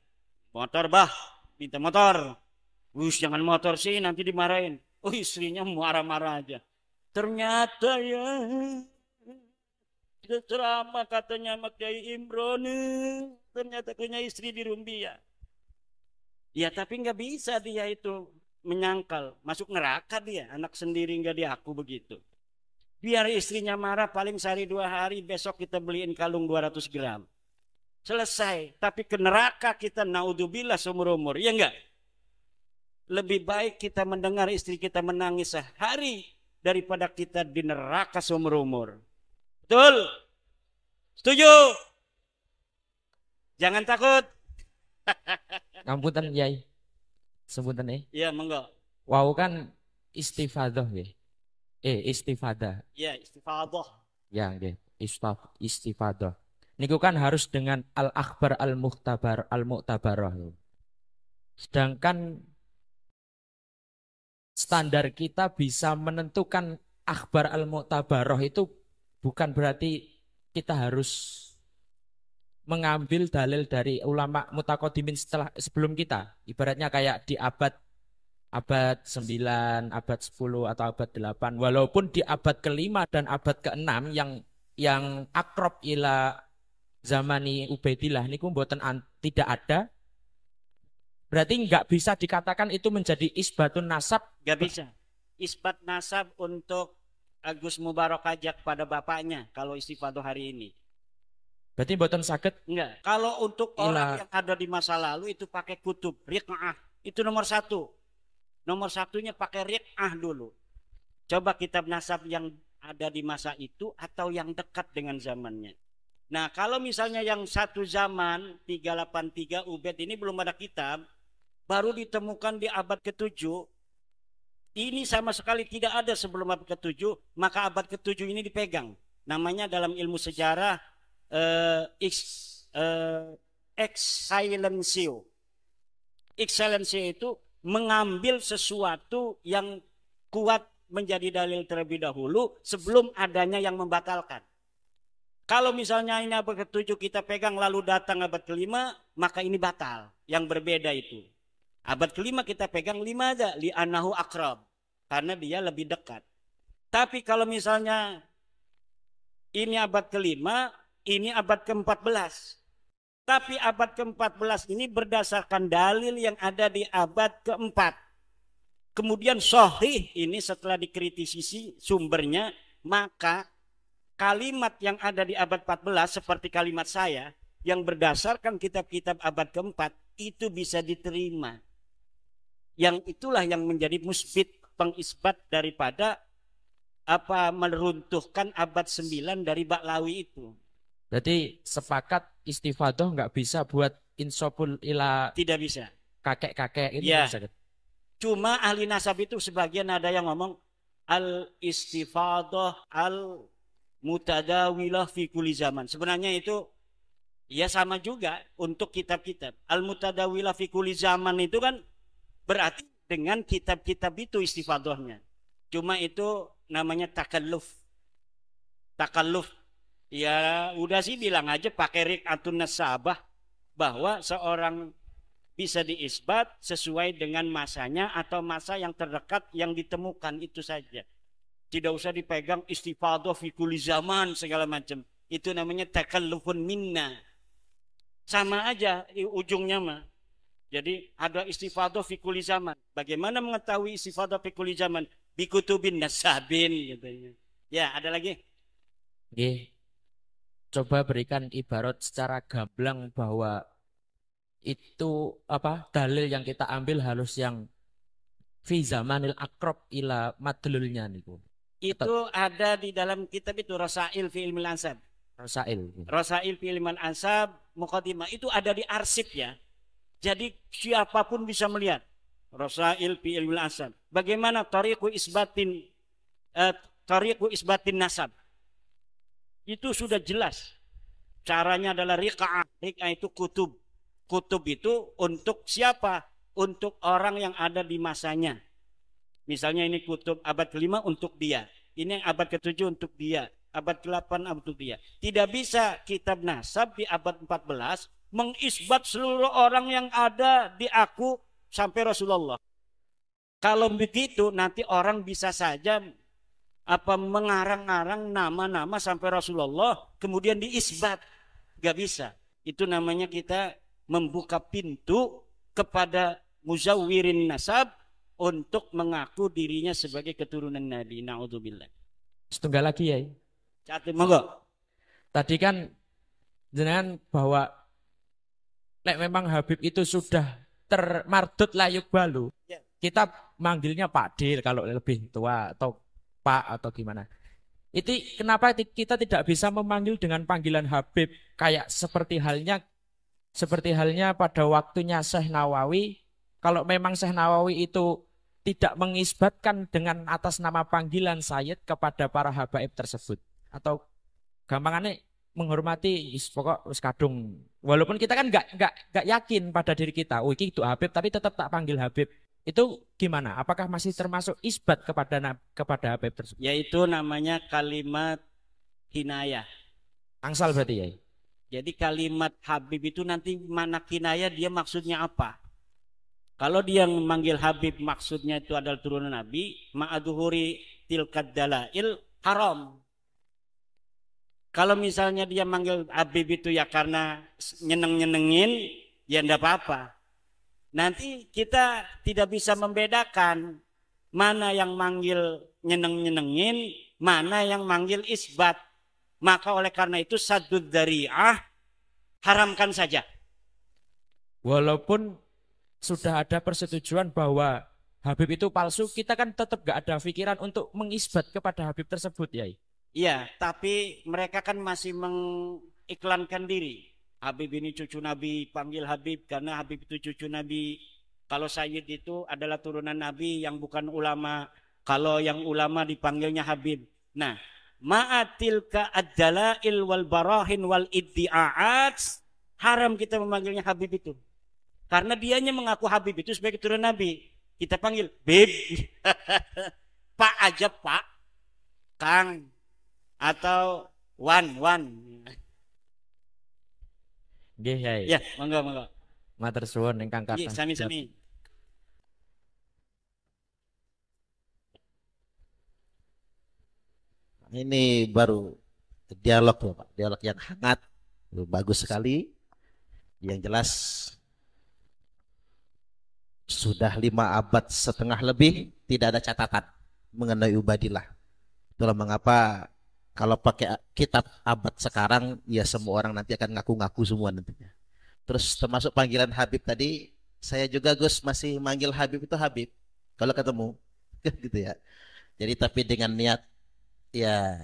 Motor bah, minta motor. Jangan motor sih, nanti dimarahin. Oh, istrinya marah-marah aja. Ternyata ya ceramah katanya sama Kiai Imron, ternyata punya istri di Rumbia. Ya tapi nggak bisa dia itu menyangkal, masuk neraka dia, anak sendiri nggak diaku begitu. Biar istrinya marah paling sehari 2 hari, besok kita beliin kalung 200 gram. Selesai, tapi ke neraka kita naudzubillah seumur umur, ya enggak? Lebih baik kita mendengar istri kita menangis sehari daripada kita di neraka seumur umur. Betul? Setuju? Jangan takut. Ngapunten Yai. Sepunten Iya, monggo. Wau kan istifadah ya. Istifadah. Iya, istifadah. Ya nggih, istifadah. Niku kan harus dengan al-akhbar al-mu'tabarah. Sedangkan standar kita bisa menentukan akhbar al-mu'tabarah itu bukan berarti kita harus mengambil dalil dari ulama mutaqaddimin sebelum kita. Ibaratnya kayak di abad 9, abad 10 atau abad 8. Walaupun di abad ke-5 dan abad ke-6 yang akrab ila zamani Ubaidillah niku mboten tidak ada. Berarti nggak bisa dikatakan itu menjadi isbatun nasab. Nggak bisa. Isbat nasab untuk Agus Mubarak aja kepada bapaknya kalau istifadah hari ini. Berarti mboten saged. Enggak. Kalau untuk orang yang ada di masa lalu itu pakai kutub, riq'ah. Itu nomor satu. Nomor satunya pakai riq'ah dulu. Coba kitab nasab yang ada di masa itu atau yang dekat dengan zamannya. Nah, kalau misalnya yang satu zaman 383 Ubaid ini belum ada kitab, baru ditemukan di abad ke-7. Ini sama sekali tidak ada sebelum abad ke-7, maka abad ke-7 ini dipegang. Namanya dalam ilmu sejarah excellencio. Excellencio itu mengambil sesuatu yang kuat menjadi dalil terlebih dahulu sebelum adanya yang membatalkan. Kalau misalnya ini abad ke-7 kita pegang lalu datang abad ke-5, maka ini batal. Yang berbeda itu. Abad ke-5 kita pegang 5 aja, li'anahu akrab. Karena dia lebih dekat. Tapi kalau misalnya ini abad ke-5, ini abad ke-14. Tapi abad ke-14 ini berdasarkan dalil yang ada di abad ke-4. Kemudian sahih ini setelah dikritisi sumbernya, maka kalimat yang ada di abad 14 seperti kalimat saya yang berdasarkan kitab-kitab abad ke-4 itu bisa diterima. Yang itulah yang menjadi musbit, pengisbat daripada meruntuhkan abad 9 dari Ba'lawi itu. Berarti sepakat istifadah nggak bisa buat insopul ila. Tidak bisa. Kakek-kakek itu ya. Bisa. Cuma ahli nasab itu sebagian ada yang ngomong al-istifadah al-mutadawilah fi kulli zaman. Sebenarnya itu ya sama juga untuk kitab-kitab. Al-mutadawilah fi kulli zaman itu kan berarti dengan kitab-kitab itu istifadahnya. Cuma itu namanya takalluf. Takalluf. Ya udah sih bilang aja pakai riq'atun nasabah bahwa seorang bisa diisbat sesuai dengan masanya atau masa yang terdekat yang ditemukan itu saja. Tidak usah dipegang istifadah fi kulli zaman segala macam. Itu namanya takallufun minna. Sama aja ujungnya mah. Jadi ada istifadah fi kulli zaman. Bagaimana mengetahui istifadah fi kulli zaman? Bikutubin nasabin gitu. Ya, ada lagi? Oke. Coba berikan ibarat secara gamblang bahwa itu dalil yang kita ambil harus yang fi zamanil akrab ila madlulnya niku. Itu ada di dalam kitab itu Rasail fi ilmil ansab. Rasail fi ilmil ansab muqaddimah itu ada di arsip ya. Jadi siapapun bisa melihat Rasail fi ilmil ansab. Bagaimana tariqu isbatin nasab. Itu sudah jelas. Caranya adalah riqa'ah. Riqa'ah itu kutub. Kutub itu untuk siapa? Untuk orang yang ada di masanya. Misalnya ini kutub abad ke-5 untuk dia. Ini yang abad ke-7 untuk dia. Abad ke-8 untuk dia. Tidak bisa kitab nasab di abad 14 mengisbat seluruh orang yang ada di aku sampai Rasulullah. Kalau begitu nanti orang bisa saja mengarang-arang nama-nama sampai Rasulullah kemudian diisbat. Gak bisa. Itu namanya kita membuka pintu kepada muzawwirin nasab untuk mengaku dirinya sebagai keturunan Nabi. Na'udzubillah. Setunggal lagi ya. Catat monggo. Tadi kan jenengan bahwa memang Habib itu sudah termardut layuk balu. Ya. Kita manggilnya Pak Dil kalau lebih tua atau Pak atau gimana. Itu kenapa kita tidak bisa memanggil dengan panggilan Habib kayak seperti halnya pada waktunya Syekh Nawawi. Kalau memang Syekh Nawawi itu tidak mengisbatkan dengan atas nama panggilan Sayyid kepada para habaib tersebut, atau gampangannya menghormati pokok wis kadung. Walaupun kita kan nggak yakin pada diri kita, oh iki itu Habib tapi tetap tak panggil Habib. Itu gimana? Apakah masih termasuk isbat kepada Habib tersebut? Yaitu namanya kalimat hinayah. Angsal berarti ya? Jadi kalimat Habib itu nanti mana kinaya dia maksudnya apa? Kalau dia memanggil Habib maksudnya itu adalah turunan Nabi, ma'aduhuri tilkad dalail haram. Kalau misalnya dia manggil Habib itu ya karena nyeneng-nyenengin, ya enggak apa-apa. Nanti kita tidak bisa membedakan mana yang manggil nyeneng-nyenengin, mana yang manggil isbat. Maka oleh karena itu saddud dzari'ah haramkan saja. Walaupun sudah ada persetujuan bahwa Habib itu palsu, kita kan tetap gak ada pikiran untuk mengisbat kepada Habib tersebut, Yai. Iya, tapi mereka kan masih mengiklankan diri. Habib ini cucu Nabi, panggil Habib karena Habib itu cucu Nabi. Kalau Sayyid itu adalah turunan Nabi yang bukan ulama. Kalau yang ulama dipanggilnya Habib. Nah, ma'atilka ad-dalail wal barahin wal iddi'aat, haram kita memanggilnya Habib itu. Karena dianya mengaku Habib itu sebagai turunan Nabi. Kita panggil Bib. Pak aja Pak. Kang. Atau Wan. Nggih, Yai. Ya, monggo. Matur suwun ingkang Iya, kathah. sami-sami. Ini baru dialog loh Pak, dialog yang hangat, bagus sekali. Yang jelas sudah 5 abad setengah lebih tidak ada catatan mengenai Ubadillah. Itulah mengapa kalau pakai kitab abad sekarang ya semua orang nanti akan ngaku-ngaku semua nantinya. Terus termasuk panggilan Habib tadi, saya juga Gus masih manggil Habib itu Habib kalau ketemu gitu ya. Jadi tapi dengan niat ya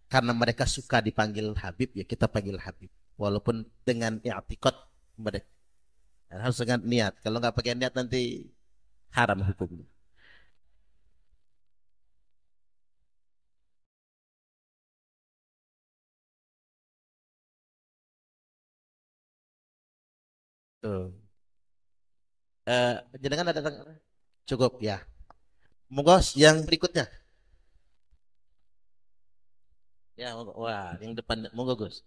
karena mereka suka dipanggil Habib ya kita panggil Habib walaupun dengan i'tiqad mereka harus dengan niat. Kalau nggak pakai niat nanti haram hukumnya. Tuh. Jenengan ada cukup ya. Monggo yang berikutnya. Ya, monggo. Wah, yang depan monggo Gus.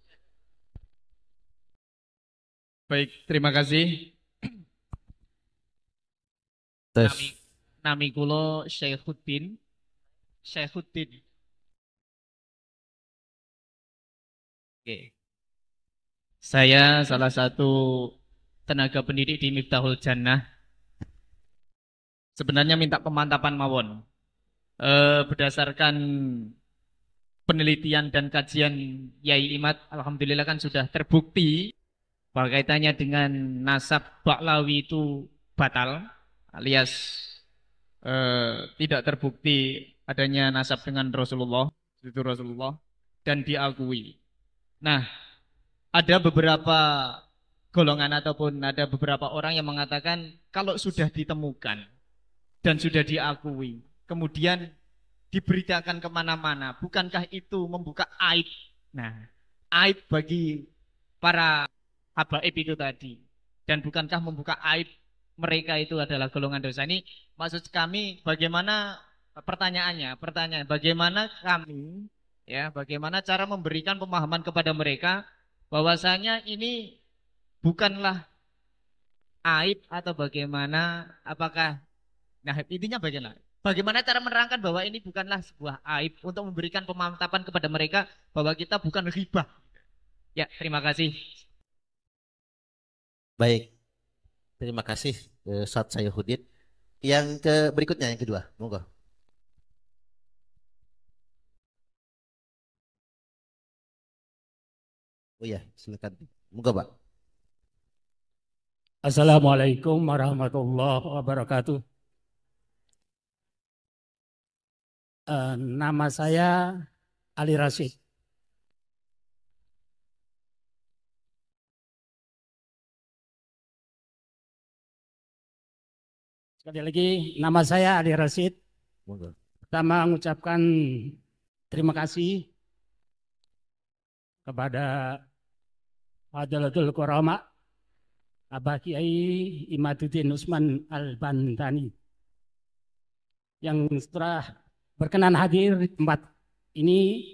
Baik, terima kasih. Nami kulo Syekhuddin. Oke. Saya salah satu tenaga pendidik di Miftahul Jannah. Sebenarnya minta pemantapan mawon. Berdasarkan penelitian dan kajian Yai Imad, alhamdulillah kan sudah terbukti bahwa kaitannya dengan nasab Ba'lawi itu batal, alias tidak terbukti adanya nasab dengan Rasulullah, itu Rasulullah, dan diakui. Nah, ada beberapa golongan ataupun ada beberapa orang yang mengatakan kalau sudah ditemukan dan sudah diakui, kemudian diberitakan kemana-mana, bukankah itu membuka aib? Nah, aib bagi para habaib itu tadi. Dan bukankah membuka aib mereka itu adalah golongan dosa? Ini maksud kami bagaimana pertanyaannya? Pertanyaan bagaimana kami bagaimana cara memberikan pemahaman kepada mereka bahwasanya ini bukanlah aib atau bagaimana, apakah intinya bagaimana cara menerangkan bahwa ini bukanlah sebuah aib untuk memberikan pemantapan kepada mereka bahwa kita bukan ghibah. Ya, terima kasih. Baik. Terima kasih Ustaz Syekhuddin. Yang berikutnya yang kedua, monggo. Oh ya, silakan. Monggo, Pak. Assalamualaikum warahmatullahi wabarakatuh. Nama saya Ali Rashid. Sekali lagi, nama saya Ali Rashid. Monggo. Pertama mengucapkan terima kasih kepada Fadilatul Qurama Abah Kiai Imaduddin Usman Al-Bantani yang setelah berkenan hadir di tempat ini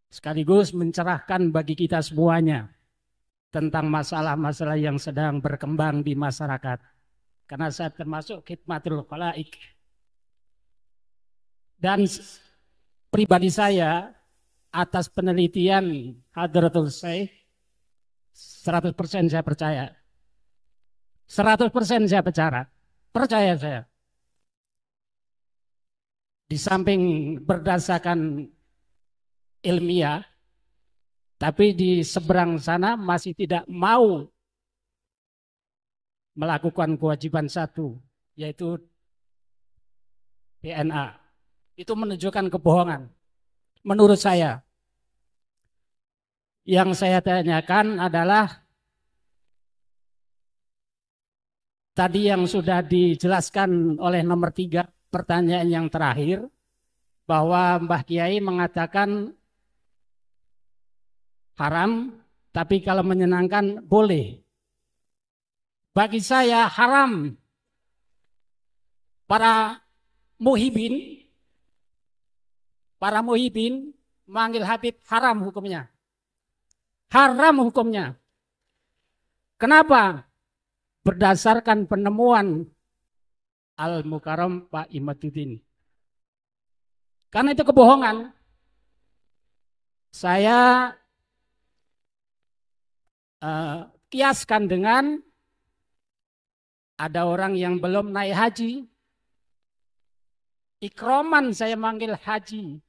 sekaligus mencerahkan bagi kita semuanya tentang masalah-masalah yang sedang berkembang di masyarakat. Karena saya termasuk khidmatul khalaik. Dan pribadi saya atas penelitian Hadratul Syekh 100% saya percaya. 100% saya percaya saya. Di samping berdasarkan ilmiah, tapi di seberang sana masih tidak mau melakukan kewajiban satu, yaitu DNA. Itu menunjukkan kebohongan. Menurut saya, yang saya tanyakan adalah tadi yang sudah dijelaskan oleh nomor 3, pertanyaan yang terakhir, bahwa Mbah Kiai mengatakan haram, tapi kalau menyenangkan boleh. Bagi saya haram. Para muhibin manggil Habib haram hukumnya. Haram hukumnya. Kenapa? Berdasarkan penemuan Al-Mukarram Pak Imaduddin. Karena itu kebohongan. Saya kiaskan dengan ada orang yang belum naik haji. Ikroman saya manggil haji.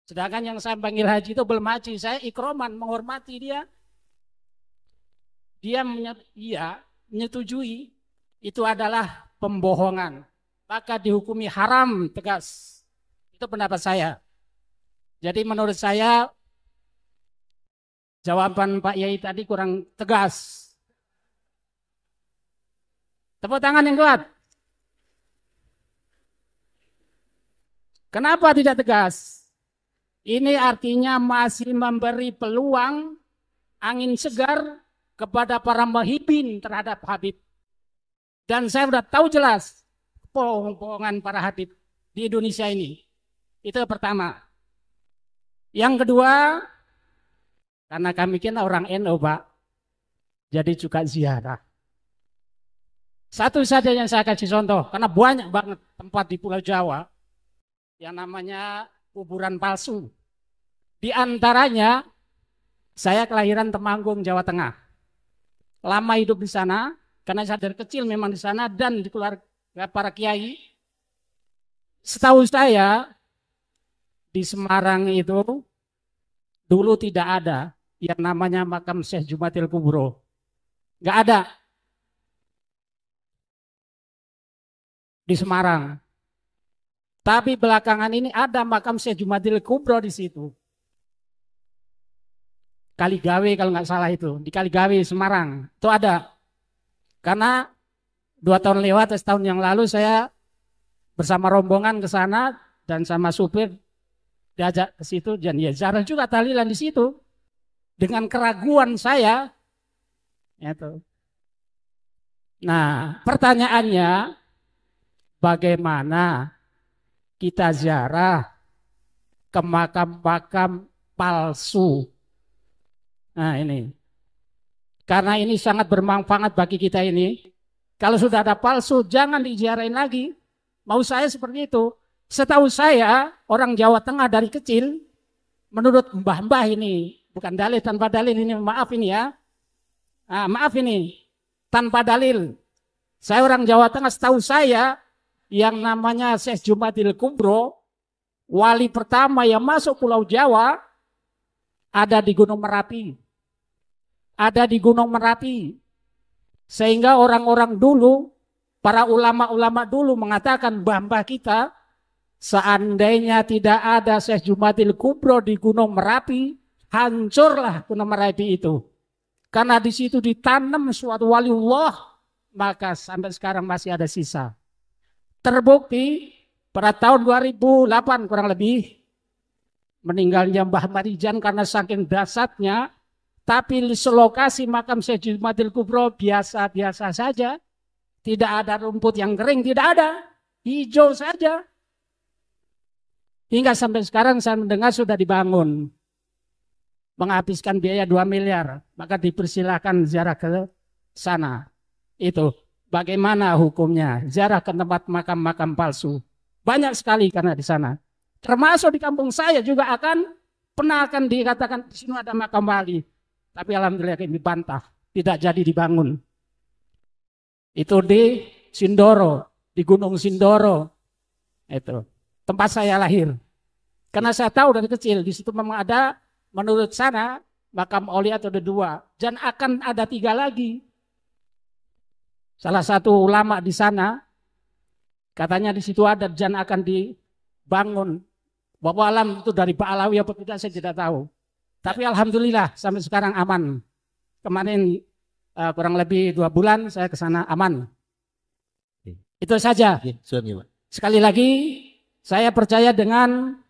Sedangkan yang saya panggil haji itu belum haji. Saya ikroman menghormati dia. Dia menyetujui. Itu adalah pembohongan. Maka dihukumi haram tegas. Itu pendapat saya. Jadi menurut saya jawaban Pak Yai tadi kurang tegas. Tepuk tangan yang kuat. Kenapa tidak tegas? Ini artinya masih memberi peluang angin segar kepada para muhibin terhadap Habib. Dan saya sudah tahu jelas bohongan para Habib di Indonesia ini. Itu pertama. Yang kedua, karena kami kira orang NU, Pak, jadi juga ziarah. Satu saja yang saya kasih contoh, karena banyak banget tempat di Pulau Jawa yang namanya kuburan palsu. Di antaranya, saya kelahiran Temanggung, Jawa Tengah. Lama hidup di sana, karena saya dari kecil memang di sana dan di keluarga para kiai. Setahu saya, di Semarang itu dulu tidak ada yang namanya makam Syekh Jumatil Kubro. Nggak ada. Di Semarang. Tapi belakangan ini ada makam Syekh Jumatil Kubro di situ. Kaligawe kalau nggak salah itu. Di Kaligawe, Semarang. Itu ada. Karena 2 tahun lewat, setahun yang lalu saya bersama rombongan ke sana dan sama supir diajak ke situ. Dan ya ziarah juga tahlilan di situ. Dengan keraguan saya. Itu. Nah, pertanyaannya, bagaimana kita ziarah ke makam-makam palsu? Nah ini. Karena ini sangat bermanfaat bagi kita ini. Kalau sudah ada palsu, jangan diziarahin lagi. Mau saya seperti itu. Setahu saya, orang Jawa Tengah dari kecil, menurut mbah-mbah ini, bukan dalil, tanpa dalil ini, maaf ini ya. Nah, maaf ini, tanpa dalil. Saya orang Jawa Tengah, setahu saya, yang namanya Syekh Jumatil Kubro, wali pertama yang masuk Pulau Jawa, ada di Gunung Merapi. Ada di Gunung Merapi. Sehingga orang-orang dulu, para ulama-ulama dulu mengatakan mbah-mbah kita, seandainya tidak ada Syekh Jumatil Kubro di Gunung Merapi, hancurlah Gunung Merapi itu. Karena di situ ditanam suatu waliullah, maka sampai sekarang masih ada sisa. Terbukti pada tahun 2008 kurang lebih meninggalnya Mbah Marijan karena saking dahsyatnya, tapi lokasi makam Syekh Jumatil Kubro biasa-biasa saja, tidak ada rumput yang kering, tidak ada, hijau saja. Hingga sampai sekarang saya mendengar sudah dibangun. menghabiskan biaya 2 miliar, maka dipersilahkan ziarah ke sana. Itu bagaimana hukumnya ziarah ke tempat makam-makam palsu. Banyak sekali karena di sana. Termasuk di kampung saya juga pernah akan dikatakan di sini ada makam wali. Tapi alhamdulillah ini dibantah, tidak jadi dibangun. Itu di Sindoro, di Gunung Sindoro. Itu tempat saya lahir. Karena saya tahu dari kecil di situ memang ada, menurut sana makam aulia itu ada 2 dan akan ada 3 lagi. Salah satu ulama di sana katanya di situ ada dan akan dibangun. Wallahu alam itu dari Ba'alawi apa tidak saya tidak tahu. Tapi alhamdulillah sampai sekarang aman. Kemarin kurang lebih 2 bulan saya ke sana aman. Itu saja. Sekali lagi saya percaya dengan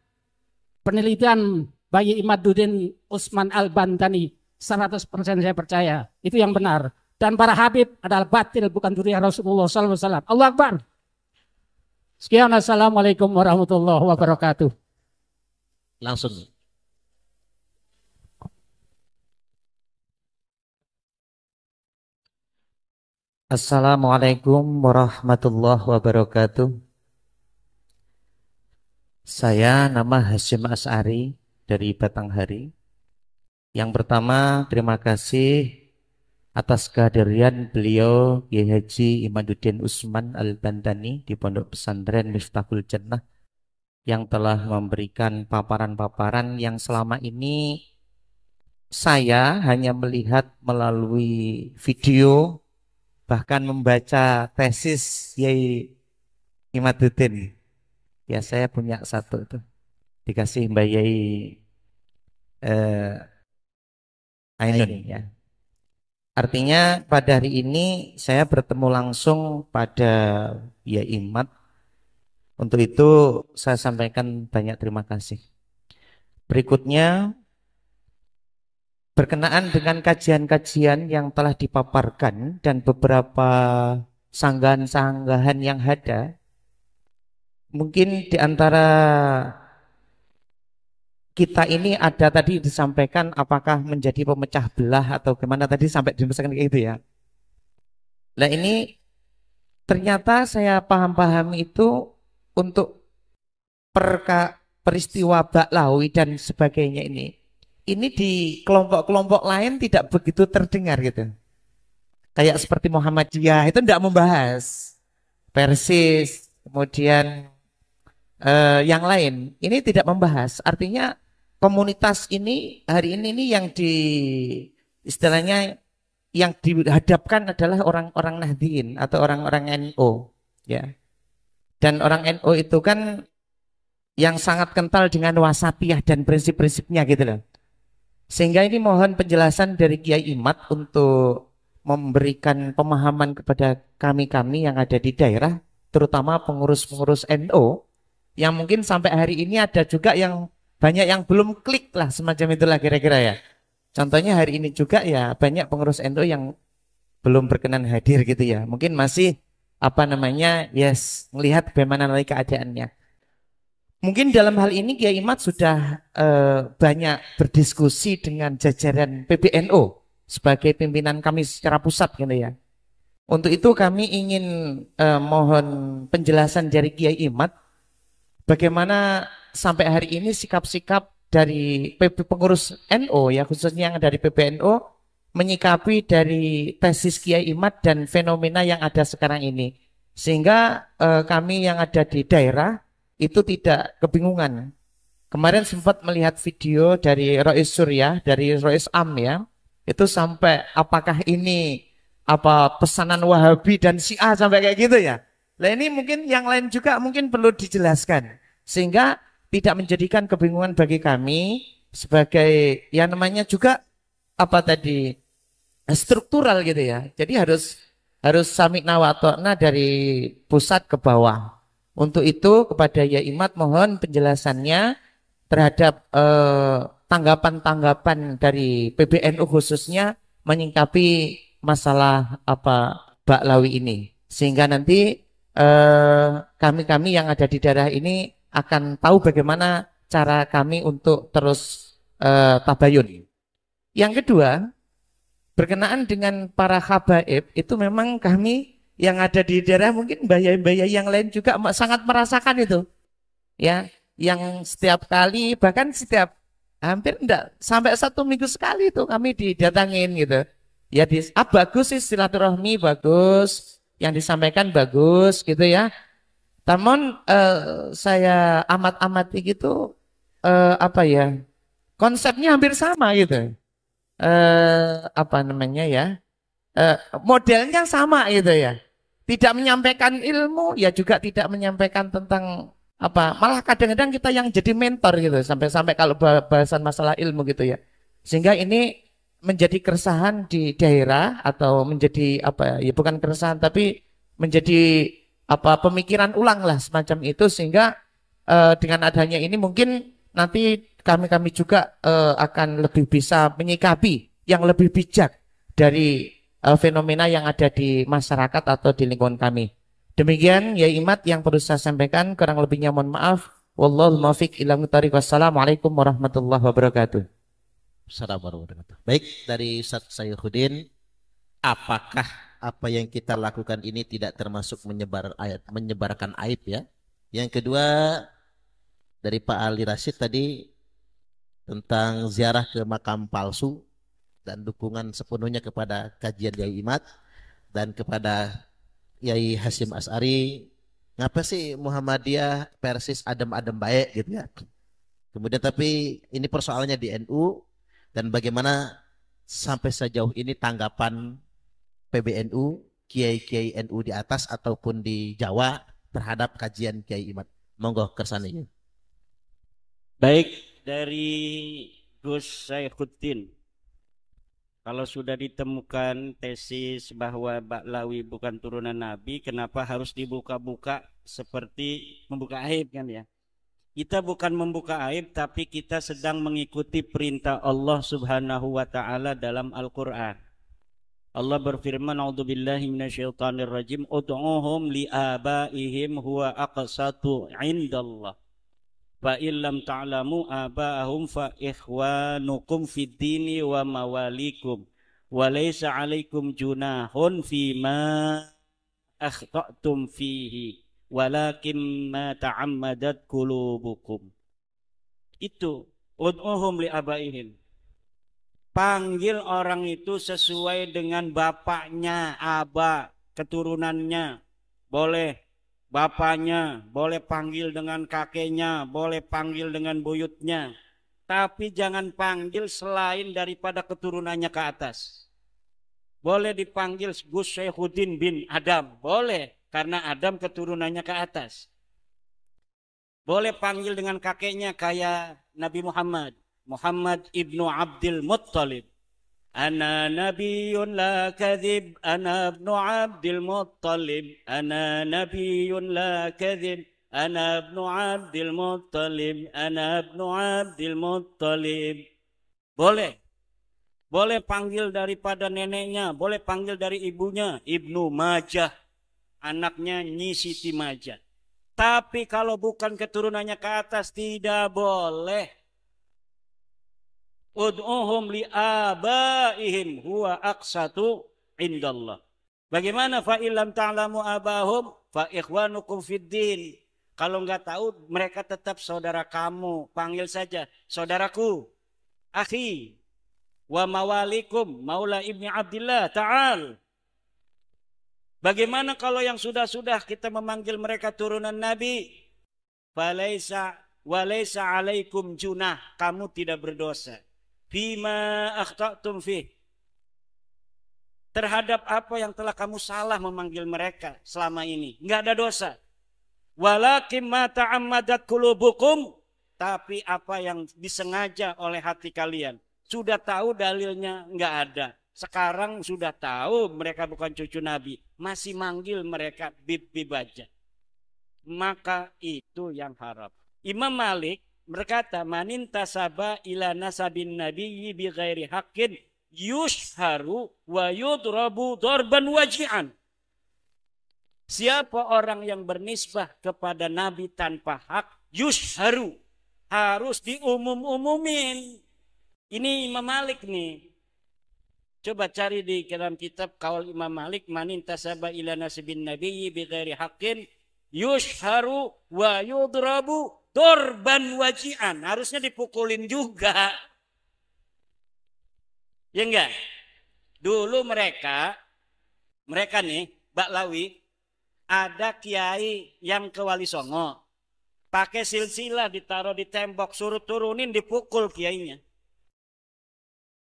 penelitian Bayi Imaduddin Usman Al-Bantani. 100% saya percaya. Itu yang benar. Dan para habib adalah batil, bukan dzurriyyah Rasulullah SAW. Allah Akbar. Sekian, assalamualaikum warahmatullahi wabarakatuh. Langsung. Assalamualaikum warahmatullahi wabarakatuh. Saya nama Hasyim As'ari dari Batanghari. Yang pertama, terima kasih atas kehadiran beliau Kiai Haji Imaduddin Usman Al-Bantani di Pondok Pesantren Miftahul Jannah yang telah memberikan paparan-paparan yang selama ini saya hanya melihat melalui video, bahkan membaca tesis Kiai Imaduddin. Ya, saya punya satu itu dikasih Mbak Yai Ainun ya. Artinya pada hari ini saya bertemu langsung pada Yai Imad. Untuk itu saya sampaikan banyak terima kasih. Berikutnya berkenaan dengan kajian-kajian yang telah dipaparkan dan beberapa sanggahan-sanggahan yang ada, mungkin di antara kita ini ada tadi disampaikan apakah menjadi pemecah belah atau gimana tadi sampai disampaikan kayak gitu ya. Nah ini ternyata saya paham-pahami itu untuk peristiwa Baklawi dan sebagainya ini di kelompok-kelompok lain tidak begitu terdengar gitu. Kayak seperti Muhammadiyah itu tidak membahas, Persis, kemudian yang lain ini tidak membahas. Artinya komunitas ini hari ini yang istilahnya yang dihadapkan adalah orang-orang Nahdliyin atau orang-orang NU ya. Dan orang NU itu kan yang sangat kental dengan wasatiyah dan prinsip-prinsipnya gitu loh. Sehingga ini mohon penjelasan dari Kiai Imad untuk memberikan pemahaman kepada kami-kami yang ada di daerah, terutama pengurus-pengurus NU yang mungkin sampai hari ini ada juga yang banyak yang belum klik lah semacam itulah kira-kira ya. Contohnya hari ini juga ya banyak pengurus NU yang belum berkenan hadir gitu ya. Mungkin masih melihat bagaimana nanti keadaannya. Mungkin dalam hal ini Kiai Imad sudah banyak berdiskusi dengan jajaran PBNU sebagai pimpinan kami secara pusat gitu ya. Untuk itu kami ingin mohon penjelasan dari Kiai Imad bagaimana sampai hari ini sikap-sikap dari pengurus NU ya khususnya yang dari PBNU menyikapi dari tesis Kiai Imad dan fenomena yang ada sekarang ini. Sehingga kami yang ada di daerah itu tidak kebingungan. Kemarin sempat melihat video dari Rois Surya, dari Rois Am ya. Itu sampai apakah ini pesanan Wahabi dan Syiah sampai kayak gitu ya. Nah ini mungkin yang lain juga mungkin perlu dijelaskan. Sehingga tidak menjadikan kebingungan bagi kami sebagai yang namanya juga struktural gitu ya. Jadi harus sami'na wa ta'na dari pusat ke bawah. Untuk itu kepada Yai Imad mohon penjelasannya terhadap tanggapan-tanggapan dari PBNU khususnya menyingkapi masalah Baklawi ini. Sehingga nanti kami-kami yang ada di daerah ini akan tahu bagaimana cara kami untuk terus tabayun. Yang kedua, berkenaan dengan para habaib, itu memang kami yang ada di daerah mungkin mbah-mbah yang lain juga sangat merasakan itu. Ya, yang setiap kali, bahkan setiap hampir enggak sampai 1 minggu sekali itu kami didatangin gitu. Ya bagus sih, silaturahmi bagus, yang disampaikan bagus gitu ya. Namun saya amat-amati gitu apa ya, konsepnya hampir sama gitu. Apa namanya ya, modelnya sama gitu ya. Tidak menyampaikan ilmu, ya juga tidak menyampaikan tentang apa. Malah kadang-kadang kita yang jadi mentor gitu, sampai-sampai kalau bahasan masalah ilmu gitu ya. Sehingga ini menjadi keresahan di daerah, atau menjadi apa ya, bukan keresahan tapi menjadi apa, pemikiran ulang lah semacam itu. Sehingga dengan adanya ini mungkin nanti kami juga akan lebih bisa menyikapi yang lebih bijak dari fenomena yang ada di masyarakat atau di lingkungan kami. Demikian ya Imat yang perlu saya sampaikan, kurang lebihnya mohon maaf. Wallahul muwaffiq ila aqwamit thoriq. Wassalamualaikum warahmatullahi wabarakatuh. Assalamualaikum warahmatullahi wabarakatuh. Baik, dari Ustaz Sayyiduddin, apakah apa yang kita lakukan ini tidak termasuk menyebarkan aib ya? Yang kedua, dari Pak Ali Rashid tadi tentang ziarah ke makam palsu dan dukungan sepenuhnya kepada kajian Yai Imat dan kepada Yai Hasyim As'ari. Ngapa sih Muhammadiyah persis adem-adem baik gitu ya? Kemudian tapi ini persoalannya di NU, dan bagaimana sampai sejauh ini tanggapan PBNU, kiai-kiai NU di atas ataupun di Jawa terhadap kajian Kiai Imat. Monggo kersane. Baik, dari Gus Saifuddin. Kalau sudah ditemukan tesis bahwa Ba'lawi bukan turunan Nabi, kenapa harus dibuka-buka seperti membuka aib kan ya? Kita bukan membuka aib, tapi kita sedang mengikuti perintah Allah Subhanahu wa taala dalam Al-Qur'an. Allah berfirman, "A'udzubillahi minasyaitonirrajim, ud'uhum li'abaihim huwa aqsatu 'indallah. Fa illam ta'lamu aba'ahum fa ikhwanukum fid dini wa mawalikum wa laysa 'alaikum junahun fima akhta'tum fihi walakin ma ta'ammadat qulubukum." Itu ud'uhum li abaihim. Panggil orang itu sesuai dengan bapaknya, aba, keturunannya. Boleh bapaknya, boleh panggil dengan kakeknya, boleh panggil dengan buyutnya. Tapi jangan panggil selain daripada keturunannya ke atas. Boleh dipanggil Gus Saifuddin bin Adam, boleh, karena Adam keturunannya ke atas. Boleh panggil dengan kakeknya kayak Nabi Muhammad, Muhammad ibnu Abdul Muttalib. Ana nabiyyun la kadhib, ana ibnu Abdul Muttalib. Ana nabiyyun la kadhib, ana ibnu Abdul Muttalib. Ana ibnu Abdul Muttalib. Boleh. Boleh panggil daripada neneknya, boleh panggil dari ibunya, Ibnu Majah, anaknya Nyi Siti Majah. Tapi kalau bukan keturunannya ke atas tidak boleh. Ud'uhum li'abaihim huwa aqsatu indallah. Bagaimana fa illam ta'lamu abahum fa ikhwanukum fid din. Kalau enggak tahu, mereka tetap saudara kamu. Panggil saja saudaraku, akhi. Wa mawalikum maula ibni Abdillah ta'al. Bagaimana kalau yang sudah-sudah kita memanggil mereka turunan Nabi? Falaisa walaysa alaikum junah. Kamu tidak berdosa. Fima akhta'tum fih. Terhadap apa yang telah kamu salah memanggil mereka selama ini. Enggak ada dosa. Walakin ma ta'ammadat qulubukum. Tapi apa yang disengaja oleh hati kalian. Sudah tahu dalilnya enggak ada. Sekarang sudah tahu mereka bukan cucu Nabi. Masih manggil mereka bib-bib aja. Maka itu yang haram. Imam Malik berkata, manin tasaba ila nasabin nabiyyi bi ghairi haqqin yushharu wa yudrabu darban waji'an. Siapa orang yang bernisbah kepada Nabi tanpa hak, yushharu, harus diumum-umumin. Ini Imam Malik nih. Coba cari di dalam kitab Qaul Imam Malik, man intasaba ila nasibin nabiyyi bighairi haqqin yushharu wa yudrabu dorban waji'an. Harusnya dipukulin juga. Ya enggak? Dulu mereka nih, Baklawi, ada kiai yang ke Wali Songo. Pakai silsilah ditaruh di tembok, suruh turunin, dipukul kiainya.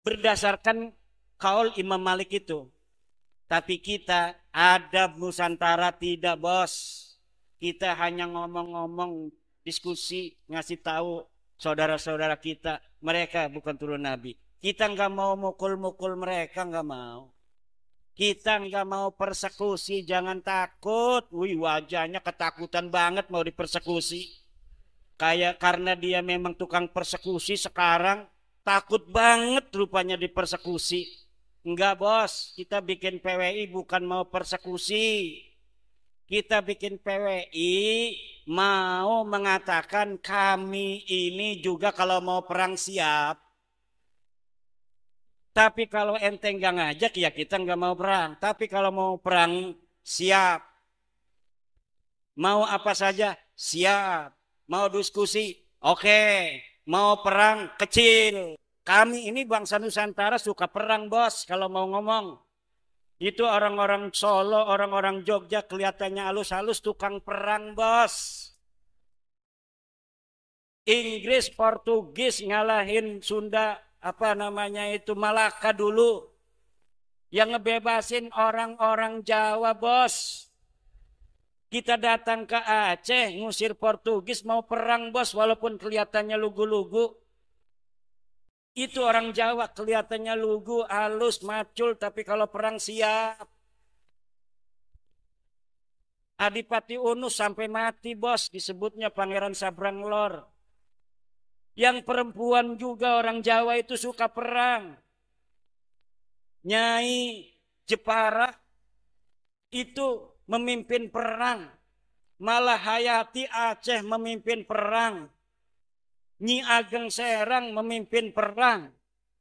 Berdasarkan Qaul Imam Malik itu. Tapi kita adab Nusantara tidak, bos. Kita hanya ngomong-ngomong, diskusi, ngasih tahu saudara-saudara kita, mereka bukan turun Nabi. Kita nggak mau mukul-mukul mereka, nggak mau. Kita nggak mau persekusi, jangan takut. Wih, wajahnya ketakutan banget mau dipersekusi. Kayak karena dia memang tukang persekusi, sekarang takut banget rupanya dipersekusi. Enggak, bos, kita bikin PWI bukan mau persekusi. Kita bikin PWI mau mengatakan kami ini juga kalau mau perang siap. Tapi kalau ente nggak ngajak ya kita nggak mau perang. Tapi kalau mau perang siap. Mau apa saja siap. Mau diskusi oke. Mau perang kecil. Kami ini bangsa Nusantara suka perang, bos, kalau mau ngomong. Itu orang-orang Solo, orang-orang Jogja kelihatannya halus-halus tukang perang, bos. Inggris, Portugis ngalahin Sunda, Malaka dulu. Yang ngebebasin orang-orang Jawa, bos. Kita datang ke Aceh, ngusir Portugis, mau perang, bos, walaupun kelihatannya lugu-lugu. Itu orang Jawa kelihatannya lugu, halus, macul, tapi kalau perang siap. Adipati Unus sampai mati, bos, disebutnya Pangeran Sabranglor. Yang perempuan juga orang Jawa itu suka perang. Nyai Jepara itu memimpin perang. Malah Hayati Aceh memimpin perang. Nyi Ageng Serang memimpin perang.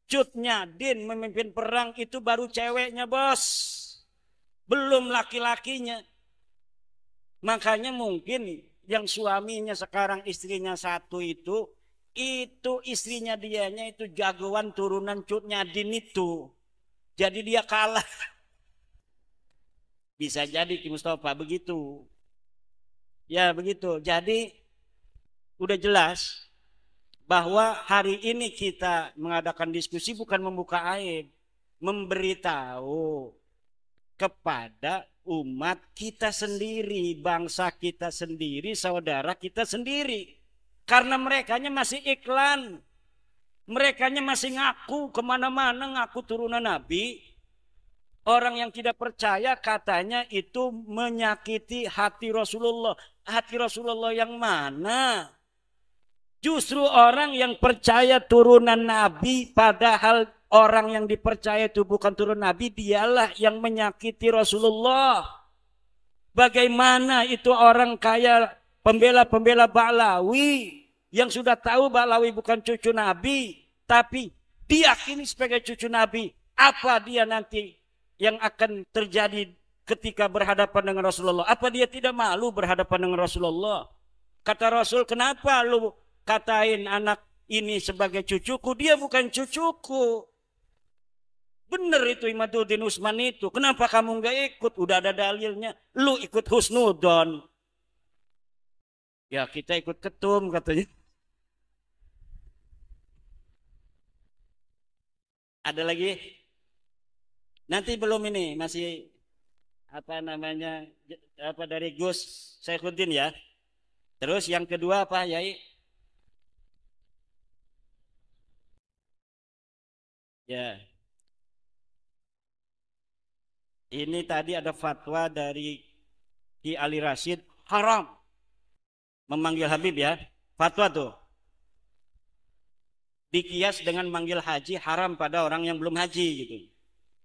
Cut Nyadin memimpin perang, itu baru ceweknya, bos. Belum laki-lakinya. Makanya mungkin yang suaminya sekarang istrinya satu itu istrinya dianya itu jagoan turunan Cut Nyadin itu. Jadi dia kalah. Bisa jadi Ki Mustafa begitu. Ya begitu. Jadi udah jelas bahwa hari ini kita mengadakan diskusi bukan membuka aib, memberitahu kepada umat kita sendiri, bangsa kita sendiri, saudara kita sendiri. Karena merekanya masih iklan, merekanya masih ngaku kemana-mana, ngaku turunan Nabi. Orang yang tidak percaya katanya itu menyakiti hati Rasulullah. Hati Rasulullah yang mana? Justru orang yang percaya turunan Nabi, padahal orang yang dipercaya itu bukan turun Nabi, dialah yang menyakiti Rasulullah. Bagaimana itu orang kaya pembela-pembela Ba'lawi yang sudah tahu Ba'lawi bukan cucu Nabi, tapi diyakini sebagai cucu Nabi. Apa dia nanti yang akan terjadi ketika berhadapan dengan Rasulullah? Apa dia tidak malu berhadapan dengan Rasulullah? Kata Rasul, kenapa lu katain anak ini sebagai cucuku? Dia bukan cucuku. Bener itu Imaduddin Usman itu. Kenapa kamu nggak ikut? Udah ada dalilnya. Lu ikut husnudon. Ya kita ikut ketum katanya. Ada lagi? Nanti belum ini masih dari Gus Saifuddin ya. Terus yang kedua apa, Yai? Ya. Ini tadi ada fatwa dari Ki Ali Rashid, haram memanggil Habib ya. Fatwa tuh. Dikias dengan manggil haji, haram pada orang yang belum haji gitu.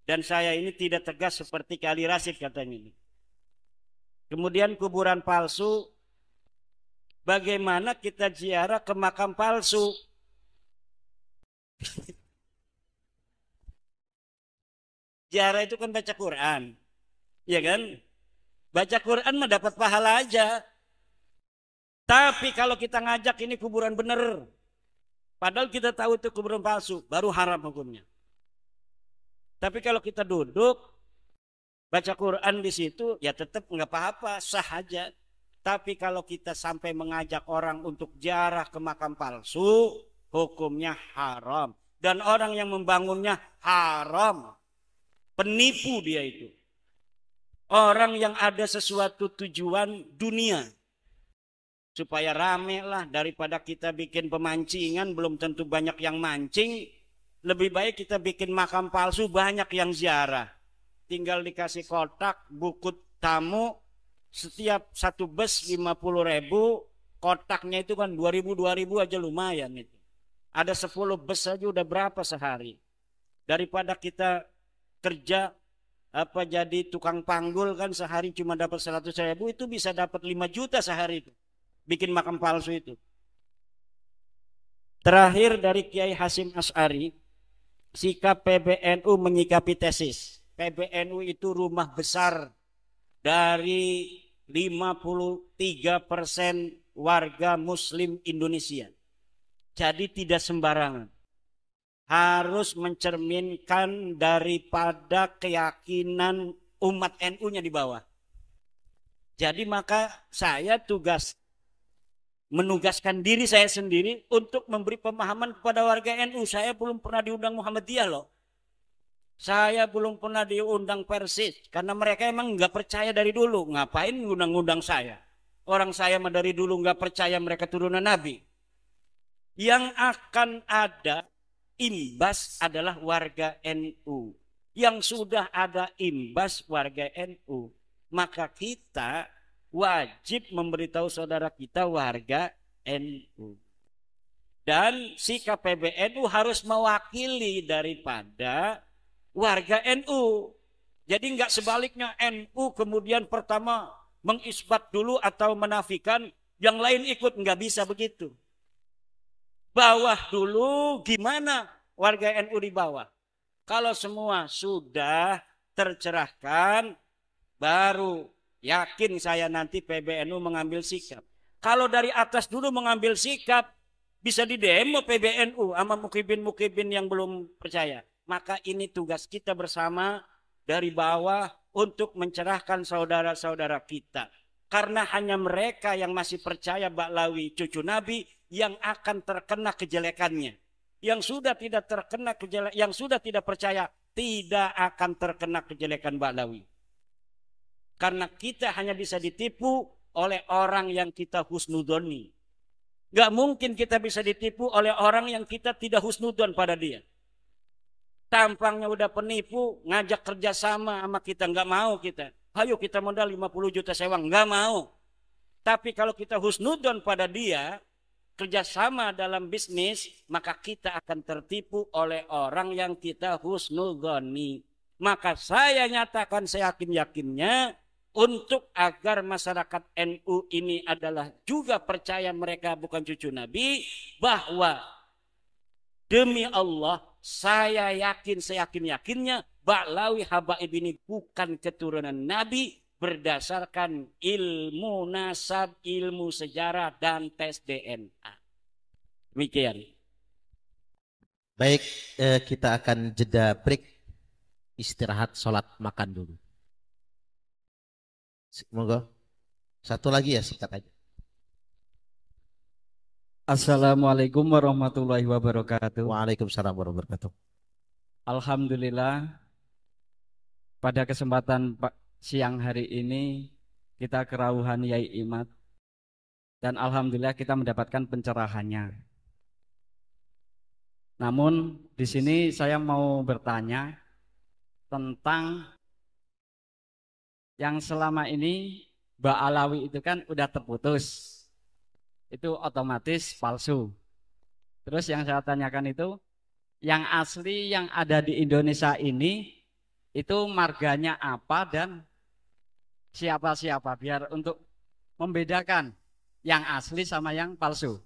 Dan saya ini tidak tegas seperti Ki Ali Rashid katanya. Kemudian kuburan palsu. Bagaimana kita ziarah ke makam palsu? Ziarah itu kan baca Quran. Ya kan? Baca Quran mah dapat pahala aja. Tapi kalau kita ngajak ini kuburan bener, padahal kita tahu itu kuburan palsu, baru haram hukumnya. Tapi kalau kita duduk baca Quran di situ, ya tetap nggak apa-apa, sah aja. Tapi kalau kita sampai mengajak orang untuk ziarah ke makam palsu, hukumnya haram. Dan orang yang membangunnya haram. Penipu dia itu. Orang yang ada sesuatu tujuan dunia. Supaya rame lah, daripada kita bikin pemancingan, belum tentu banyak yang mancing. Lebih baik kita bikin makam palsu, banyak yang ziarah. Tinggal dikasih kotak, buku tamu, setiap satu bus 50.000, kotaknya itu kan 2.000 aja lumayan itu. Ada 10 bus aja udah berapa sehari. Daripada kita kerja jadi tukang panggul kan sehari cuma dapat 100.000, itu bisa dapat 5 juta sehari itu. Bikin makam palsu itu. Terakhir dari Kiai Hasyim Asy'ari, sikap PBNU menyikapi tesis. PBNU itu rumah besar dari 53% warga muslim Indonesia. Jadi tidak sembarangan. Harus mencerminkan daripada keyakinan umat NU-nya di bawah. Jadi maka saya menugaskan diri saya sendiri untuk memberi pemahaman kepada warga NU. Saya belum pernah diundang Muhammadiyah loh. Saya belum pernah diundang Persis. Karena mereka emang nggak percaya dari dulu. Ngapain ngundang-ngundang saya? Orang saya mah dari dulu nggak percaya mereka turunan Nabi. Yang akan ada imbas adalah warga NU. Yang sudah ada imbas warga NU. Maka kita wajib memberitahu saudara kita warga NU. Dan sikap PBNU harus mewakili daripada warga NU. Jadi nggak sebaliknya NU kemudian pertama mengisbat dulu atau menafikan, yang lain ikut, nggak bisa begitu. Bawah dulu, gimana warga NU di bawah? Kalau semua sudah tercerahkan, baru yakin saya nanti PBNU mengambil sikap. Kalau dari atas dulu mengambil sikap, bisa didemo PBNU sama mukibin-mukibin yang belum percaya. Maka ini tugas kita bersama dari bawah untuk mencerahkan saudara-saudara kita. Karena hanya mereka yang masih percaya Ba'lawi cucu Nabi yang akan terkena kejelekannya. Yang sudah tidak terkena kejelekan, yang sudah tidak percaya tidak akan terkena kejelekan Ba'lawi. Karena kita hanya bisa ditipu oleh orang yang kita husnudoni. Gak mungkin kita bisa ditipu oleh orang yang kita tidak husnudon pada dia. Tampangnya udah penipu, ngajak kerjasama sama kita, nggak mau kita. Ayo kita modal 50 juta sewa, nggak mau. Tapi kalau kita husnudon pada dia, kerjasama dalam bisnis, maka kita akan tertipu oleh orang yang kita husnudoni. Maka saya nyatakan seyakin-yakinnya, untuk agar masyarakat NU ini adalah juga percaya mereka bukan cucu Nabi, bahwa demi Allah, saya yakin seyakin-yakinnya Ba'lawi Habaib ini bukan keturunan Nabi berdasarkan ilmu nasab, ilmu sejarah, dan tes DNA. Demikian. Baik, kita akan jeda break, istirahat, sholat, makan dulu. Semoga satu lagi ya, singkat aja. Assalamualaikum warahmatullahi wabarakatuh. Waalaikumsalam warahmatullahi wabarakatuh. Alhamdulillah, pada kesempatan siang hari ini kita kerawuhan Yai Imad, dan alhamdulillah kita mendapatkan pencerahannya. Namun di sini saya mau bertanya tentang yang selama ini Ba'alawi itu kan udah terputus. Itu otomatis palsu. Terus yang saya tanyakan itu, yang asli yang ada di Indonesia ini, itu marganya apa dan siapa-siapa, biar untuk membedakan yang asli sama yang palsu.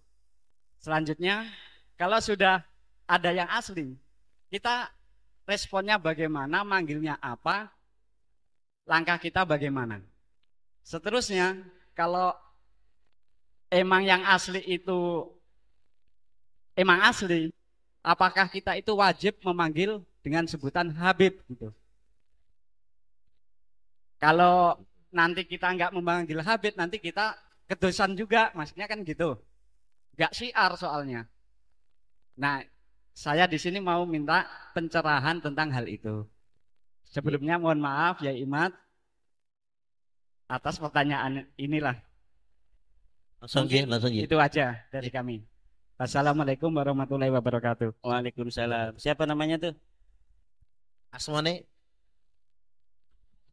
Selanjutnya, kalau sudah ada yang asli. Kita responnya bagaimana, manggilnya apa, langkah kita bagaimana. Seterusnya, kalau emang yang asli itu emang asli, apakah kita itu wajib memanggil dengan sebutan Habib gitu? Kalau nanti kita nggak memanggil Habib, nanti kita kedosan juga, maksudnya kan gitu. Nggak syiar soalnya. Nah, saya di sini mau minta pencerahan tentang hal itu. Sebelumnya mohon maaf ya Imat atas pertanyaan inilah. Langsung ya. Itu aja dari kami. Assalamualaikum warahmatullahi wabarakatuh. Waalaikumsalam. Siapa namanya tuh? Asmane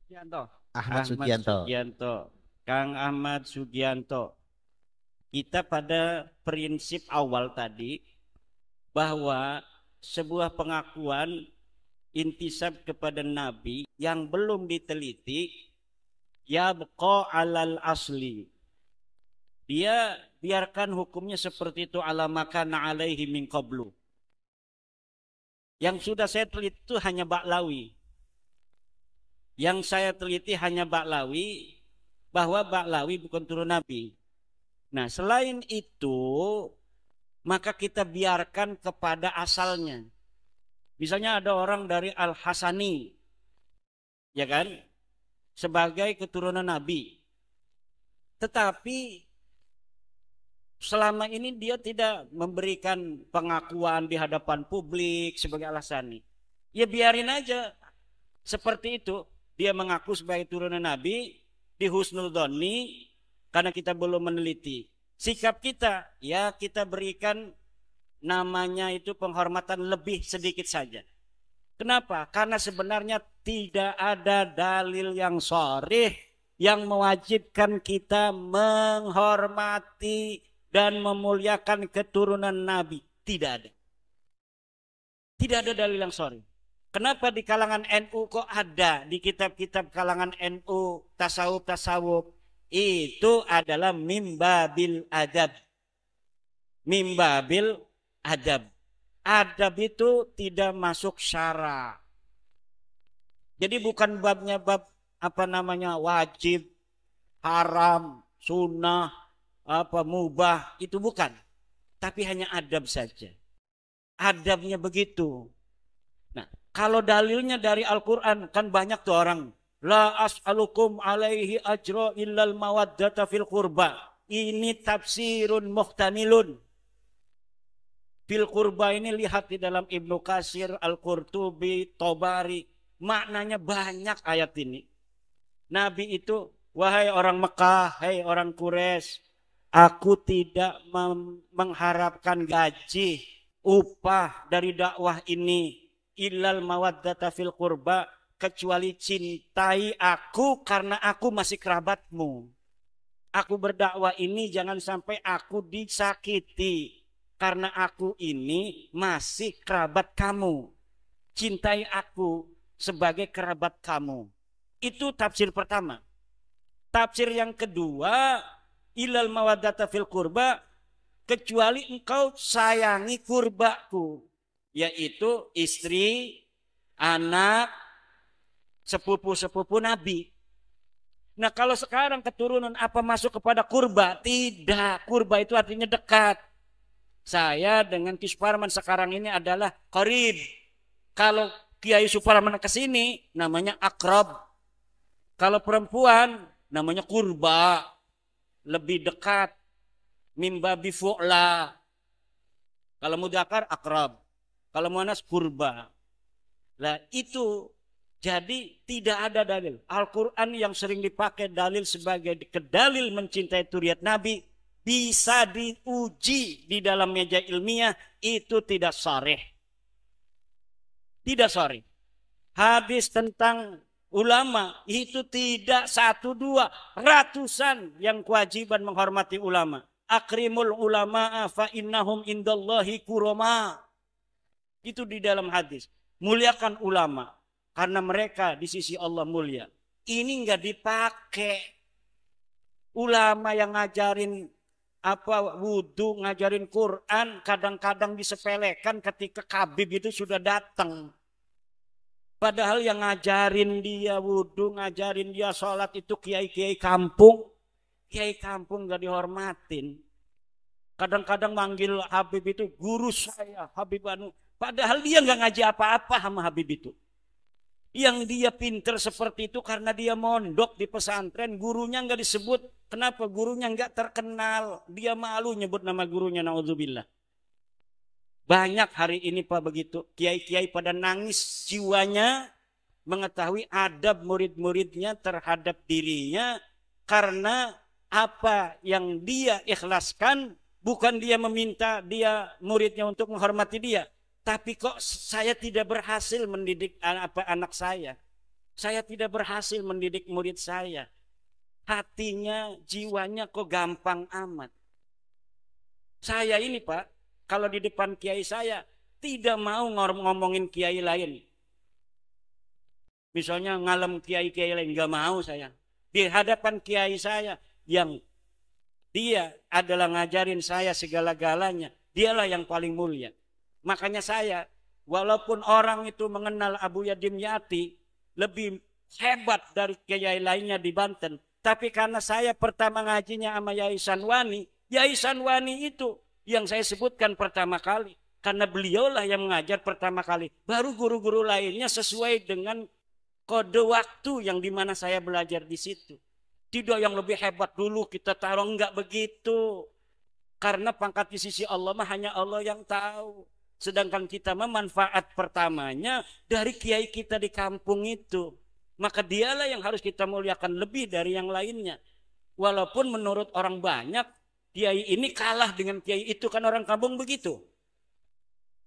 Sugianto. Ahmad Sugianto. Kang Ahmad Sugianto. Kita pada prinsip awal tadi bahwa sebuah pengakuan intisab kepada Nabi yang belum diteliti yabqa alal asli. Dia biarkan hukumnya seperti itu ala makana alaihi min qablu. Yang sudah saya teliti itu hanya Ba'lawi. Yang saya teliti hanya Ba'lawi, bahwa Ba'lawi bukan turun Nabi. Nah, selain itu, maka kita biarkan kepada asalnya. Misalnya ada orang dari Al-Hasani, ya kan? Sebagai keturunan Nabi. Tetapi selama ini dia tidak memberikan pengakuan di hadapan publik sebagai Al-Hasani. Ya biarin aja seperti itu. Dia mengaku sebagai turunan Nabi di husnul dhonni karena kita belum meneliti. Sikap kita, ya kita berikan namanya itu penghormatan lebih sedikit saja. Kenapa? Karena sebenarnya tidak ada dalil yang sharih yang mewajibkan kita menghormati dan memuliakan keturunan Nabi. Tidak ada. Tidak ada dalil yang sharih. Kenapa di kalangan NU kok ada? Di kitab-kitab kalangan NU, tasawuf-tasawuf. Itu adalah mimbabil adab. Mimbabil adab. Adab itu tidak masuk syara. Jadi bukan babnya bab apa namanya wajib, haram, sunnah, apa mubah, itu bukan. Tapi hanya adab saja. Adabnya begitu. Nah, kalau dalilnya dari Al-Quran kan banyak tuh orang. La as'alukum alaihi ajra illal mawaddata fil qurba. Ini tafsirun muhtamilun. Fil qurba ini lihat di dalam Ibnu Katsir, Al-Qurtubi, Tobari. Maknanya banyak ayat ini. Nabi itu, wahai orang Mekah, hai orang Quraisy, aku tidak mengharapkan gaji, upah dari dakwah ini. Illal mawaddata fil qurba. Kecuali cintai aku karena aku masih kerabatmu. Aku berdakwah ini jangan sampai aku disakiti. Karena aku ini masih kerabat kamu. Cintai aku sebagai kerabat kamu. Itu tafsir pertama. Tafsir yang kedua, ilal mawaddata fil qurba, kecuali engkau sayangi kurbaku. Yaitu istri, anak, sepupu-sepupu Nabi. Nah kalau sekarang keturunan apa masuk kepada kurba? Tidak, kurba itu artinya dekat. Saya dengan Ki Suparman sekarang ini adalah qarib. Kalau Kiai Suparman ke sini namanya akrab. Kalau perempuan namanya kurba. Lebih dekat. Mimba bifu'la. Kalau mudzakkar akrab. Kalau muannas kurba. Nah itu. Jadi tidak ada dalil. Al-Quran yang sering dipakai dalil sebagai kedalil mencintai zuriat Nabi bisa diuji di dalam meja ilmiah, itu tidak sharih. Tidak sharih. Hadis tentang ulama itu tidak satu dua, ratusan yang kewajiban menghormati ulama. Akrimul ulama'a fa innahum indallahi kurama. Itu di dalam hadis. Muliakan ulama. Karena mereka di sisi Allah mulia. Ini nggak dipakai. Ulama yang ngajarin apa wudhu, ngajarin Quran, kadang-kadang disepelekan ketika Habib itu sudah datang. Padahal yang ngajarin dia wudhu, ngajarin dia sholat itu kiai-kiai kampung. Kiai kampung gak dihormatin. Kadang-kadang manggil Habib itu guru saya, Habib anu. Padahal dia gak ngaji apa-apa sama Habib itu. Yang dia pinter seperti itu karena dia mondok di pesantren, gurunya nggak disebut. Kenapa? Gurunya nggak terkenal. Dia malu nyebut nama gurunya, naudzubillah. Banyak hari ini Pak begitu. Kiai-kiai pada nangis jiwanya mengetahui adab murid-muridnya terhadap dirinya. Karena apa yang dia ikhlaskan, bukan dia meminta dia muridnya untuk menghormati dia. Tapi kok saya tidak berhasil mendidik anak saya. Saya tidak berhasil mendidik murid saya. Hatinya, jiwanya kok gampang amat. Saya ini Pak, kalau di depan kiai saya, tidak mau ngomongin kiai lain. Misalnya ngalem kiai-kiai lain, nggak mau saya. Di hadapan kiai saya, yang dia adalah ngajarin saya segala-galanya, dialah yang paling mulia. Makanya saya, walaupun orang itu mengenal Abu Yadim Yati lebih hebat dari kiai lainnya di Banten, tapi karena saya pertama ngajinya sama Yai Sanwani itu yang saya sebutkan pertama kali. Karena beliaulah yang mengajar pertama kali. Baru guru-guru lainnya sesuai dengan kode waktu yang dimana saya belajar di situ. Tidak yang lebih hebat dulu kita taruh, enggak begitu. Karena pangkat di sisi Allah mah hanya Allah yang tahu. Sedangkan kita memanfaat pertamanya dari kiai kita di kampung itu. Maka dialah yang harus kita muliakan lebih dari yang lainnya. Walaupun menurut orang banyak, kiai ini kalah dengan kiai itu, kan orang kampung begitu.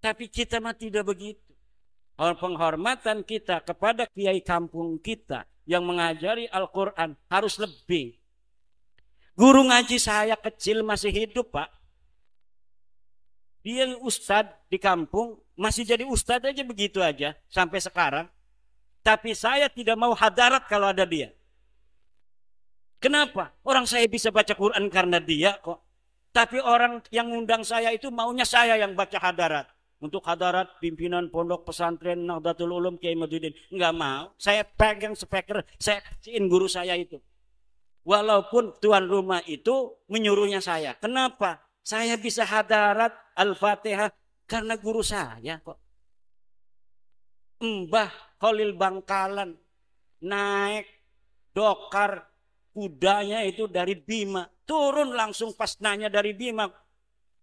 Tapi kita mah tidak begitu. Penghormatan kita kepada kiai kampung kita yang mengajari Al-Quran harus lebih. Guru ngaji saya kecil masih hidup Pak. Dia ustadz di kampung, masih jadi ustadz aja begitu aja sampai sekarang. Tapi saya tidak mau hadarat kalau ada dia. Kenapa? Orang saya bisa baca Quran karena dia kok. Tapi orang yang ngundang saya itu maunya saya yang baca hadarat. Untuk hadarat pimpinan pondok pesantren Nahdlatul Ulum Kiai Maduddin. Enggak mau. Saya pegang speaker, saya kasihin guru saya itu. Walaupun tuan rumah itu menyuruhnya saya. Kenapa? Saya bisa hadarat Al-Fatihah karena guru saya kok. Mbah Khalil Bangkalan naik dokar kudanya itu dari Bima. Turun langsung pas nanya dari Bima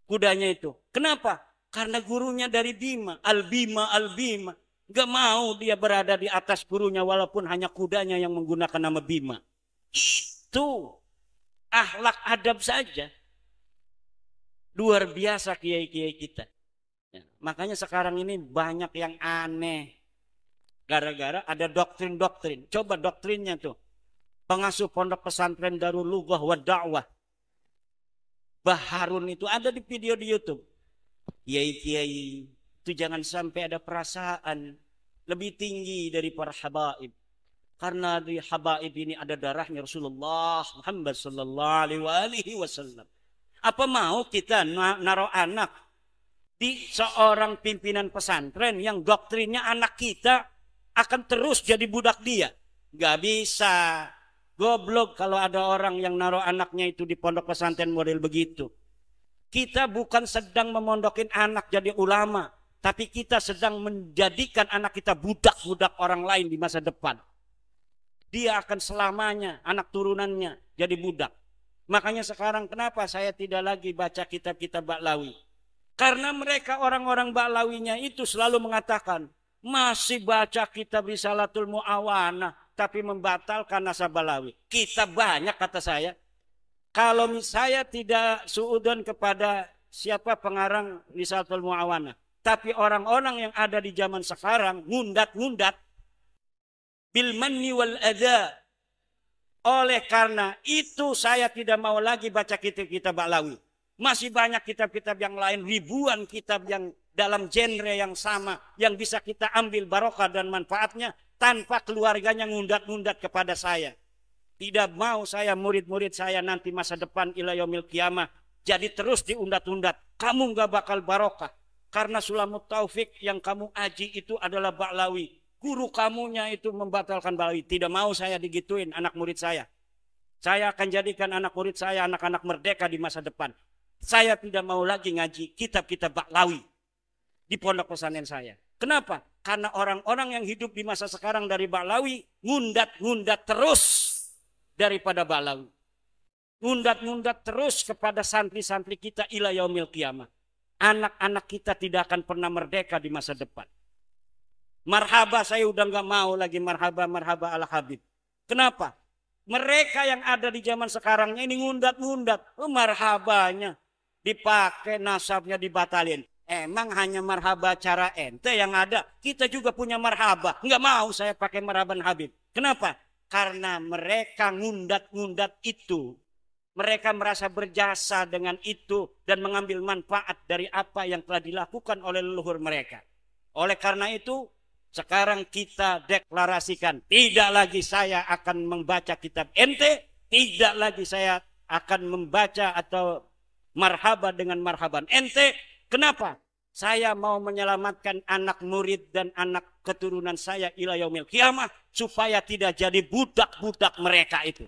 kudanya itu. Kenapa? Karena gurunya dari Bima. Al-Bima, Al-Bima. Gak mau dia berada di atas gurunya walaupun hanya kudanya yang menggunakan nama Bima. Itu akhlak adab saja. Luar biasa kiai-kiai kita. Ya, makanya sekarang ini banyak yang aneh. Gara-gara ada doktrin-doktrin. Coba doktrinnya tuh. Pengasuh pondok pesantren Darul Lughah wa Da'wah. Baharun itu ada di video di YouTube. Kiai-kiai itu jangan sampai ada perasaan lebih tinggi dari para habaib. Karena di habaib ini ada darahnya Rasulullah Muhammad sallallahu alaihi wasallam. Apa mau kita naruh anak di seorang pimpinan pesantren yang doktrinnya anak kita akan terus jadi budak dia? Gak bisa. Goblok kalau ada orang yang naruh anaknya itu di pondok pesantren model begitu. Kita bukan sedang memondokin anak jadi ulama, tapi kita sedang menjadikan anak kita budak-budak orang lain di masa depan. Dia akan selamanya anak turunannya jadi budak. Makanya sekarang kenapa saya tidak lagi baca kitab-kitab Ba'lawi? Karena mereka orang-orang Ba'lawinya itu selalu mengatakan, masih baca kitab Risalatul Mu'awanah, tapi membatalkan nasab Ba'lawi. Kitab banyak kata saya. Kalau saya tidak suudon kepada siapa pengarang Risalatul Mu'awanah, tapi orang-orang yang ada di zaman sekarang ngundat-ngundat bil manni wal adha. Oleh karena itu saya tidak mau lagi baca kitab-kitab Ba'lawi. Masih banyak kitab-kitab yang lain, ribuan kitab yang dalam genre yang sama, yang bisa kita ambil barokah dan manfaatnya tanpa keluarganya ngundat-ngundat kepada saya. Tidak mau saya murid-murid saya nanti masa depan ila yaumil qiyamah Jadi terus diundat-undat. Kamu nggak bakal barokah. Karena Sulamut Taufik yang kamu aji itu adalah Ba'lawi. Guru kamunya itu membatalkan Ba'lawi. Tidak mau saya digituin anak murid saya. Saya akan jadikan anak murid saya anak-anak merdeka di masa depan. Saya tidak mau lagi ngaji kitab-kitab Ba'lawi di pondok pesantren saya. Kenapa? Karena orang-orang yang hidup di masa sekarang dari Ba'lawi ngundat-ngundat terus daripada Ba'lawi. Ngundat-ngundat terus kepada santri-santri kita ila yaumil qiyamah. Anak-anak kita tidak akan pernah merdeka di masa depan. Marhaba, saya udah nggak mau lagi marhaba ala Habib. Kenapa? Mereka yang ada di zaman sekarangnya ini ngundat-ngundat. Marhabanya dipakai, nasabnya dibatalin. Emang hanya marhaba cara ente yang ada. Kita juga punya marhaba. Nggak mau saya pakai marhaban Habib. Kenapa? Karena mereka ngundat-ngundat itu. Mereka merasa berjasa dengan itu dan mengambil manfaat dari apa yang telah dilakukan oleh leluhur mereka. Oleh karena itu, sekarang kita deklarasikan, tidak lagi saya akan membaca kitab ente, tidak lagi saya akan membaca atau marhaba dengan marhaban ente. Kenapa? Saya mau menyelamatkan anak murid dan anak keturunan saya ila yaumil qiyamah supaya tidak jadi budak-budak mereka itu.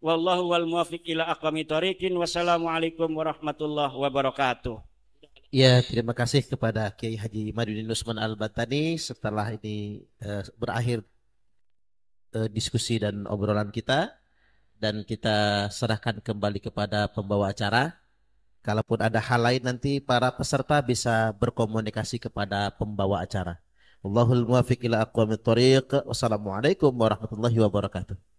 Wallahu wal muwaffiq ila aqwamit thoriqin. Wassalamualaikum warahmatullahi wabarakatuh. Ya, terima kasih kepada Kiai Haji Imaduddin Usman Al-Batani. Setelah ini berakhir diskusi dan obrolan kita, dan kita serahkan kembali kepada pembawa acara. Kalaupun ada hal lain nanti para peserta bisa berkomunikasi kepada pembawa acara. Wallahul muwaffiq ila aqwamit thoriq. Wassalamualaikum warahmatullahi wabarakatuh.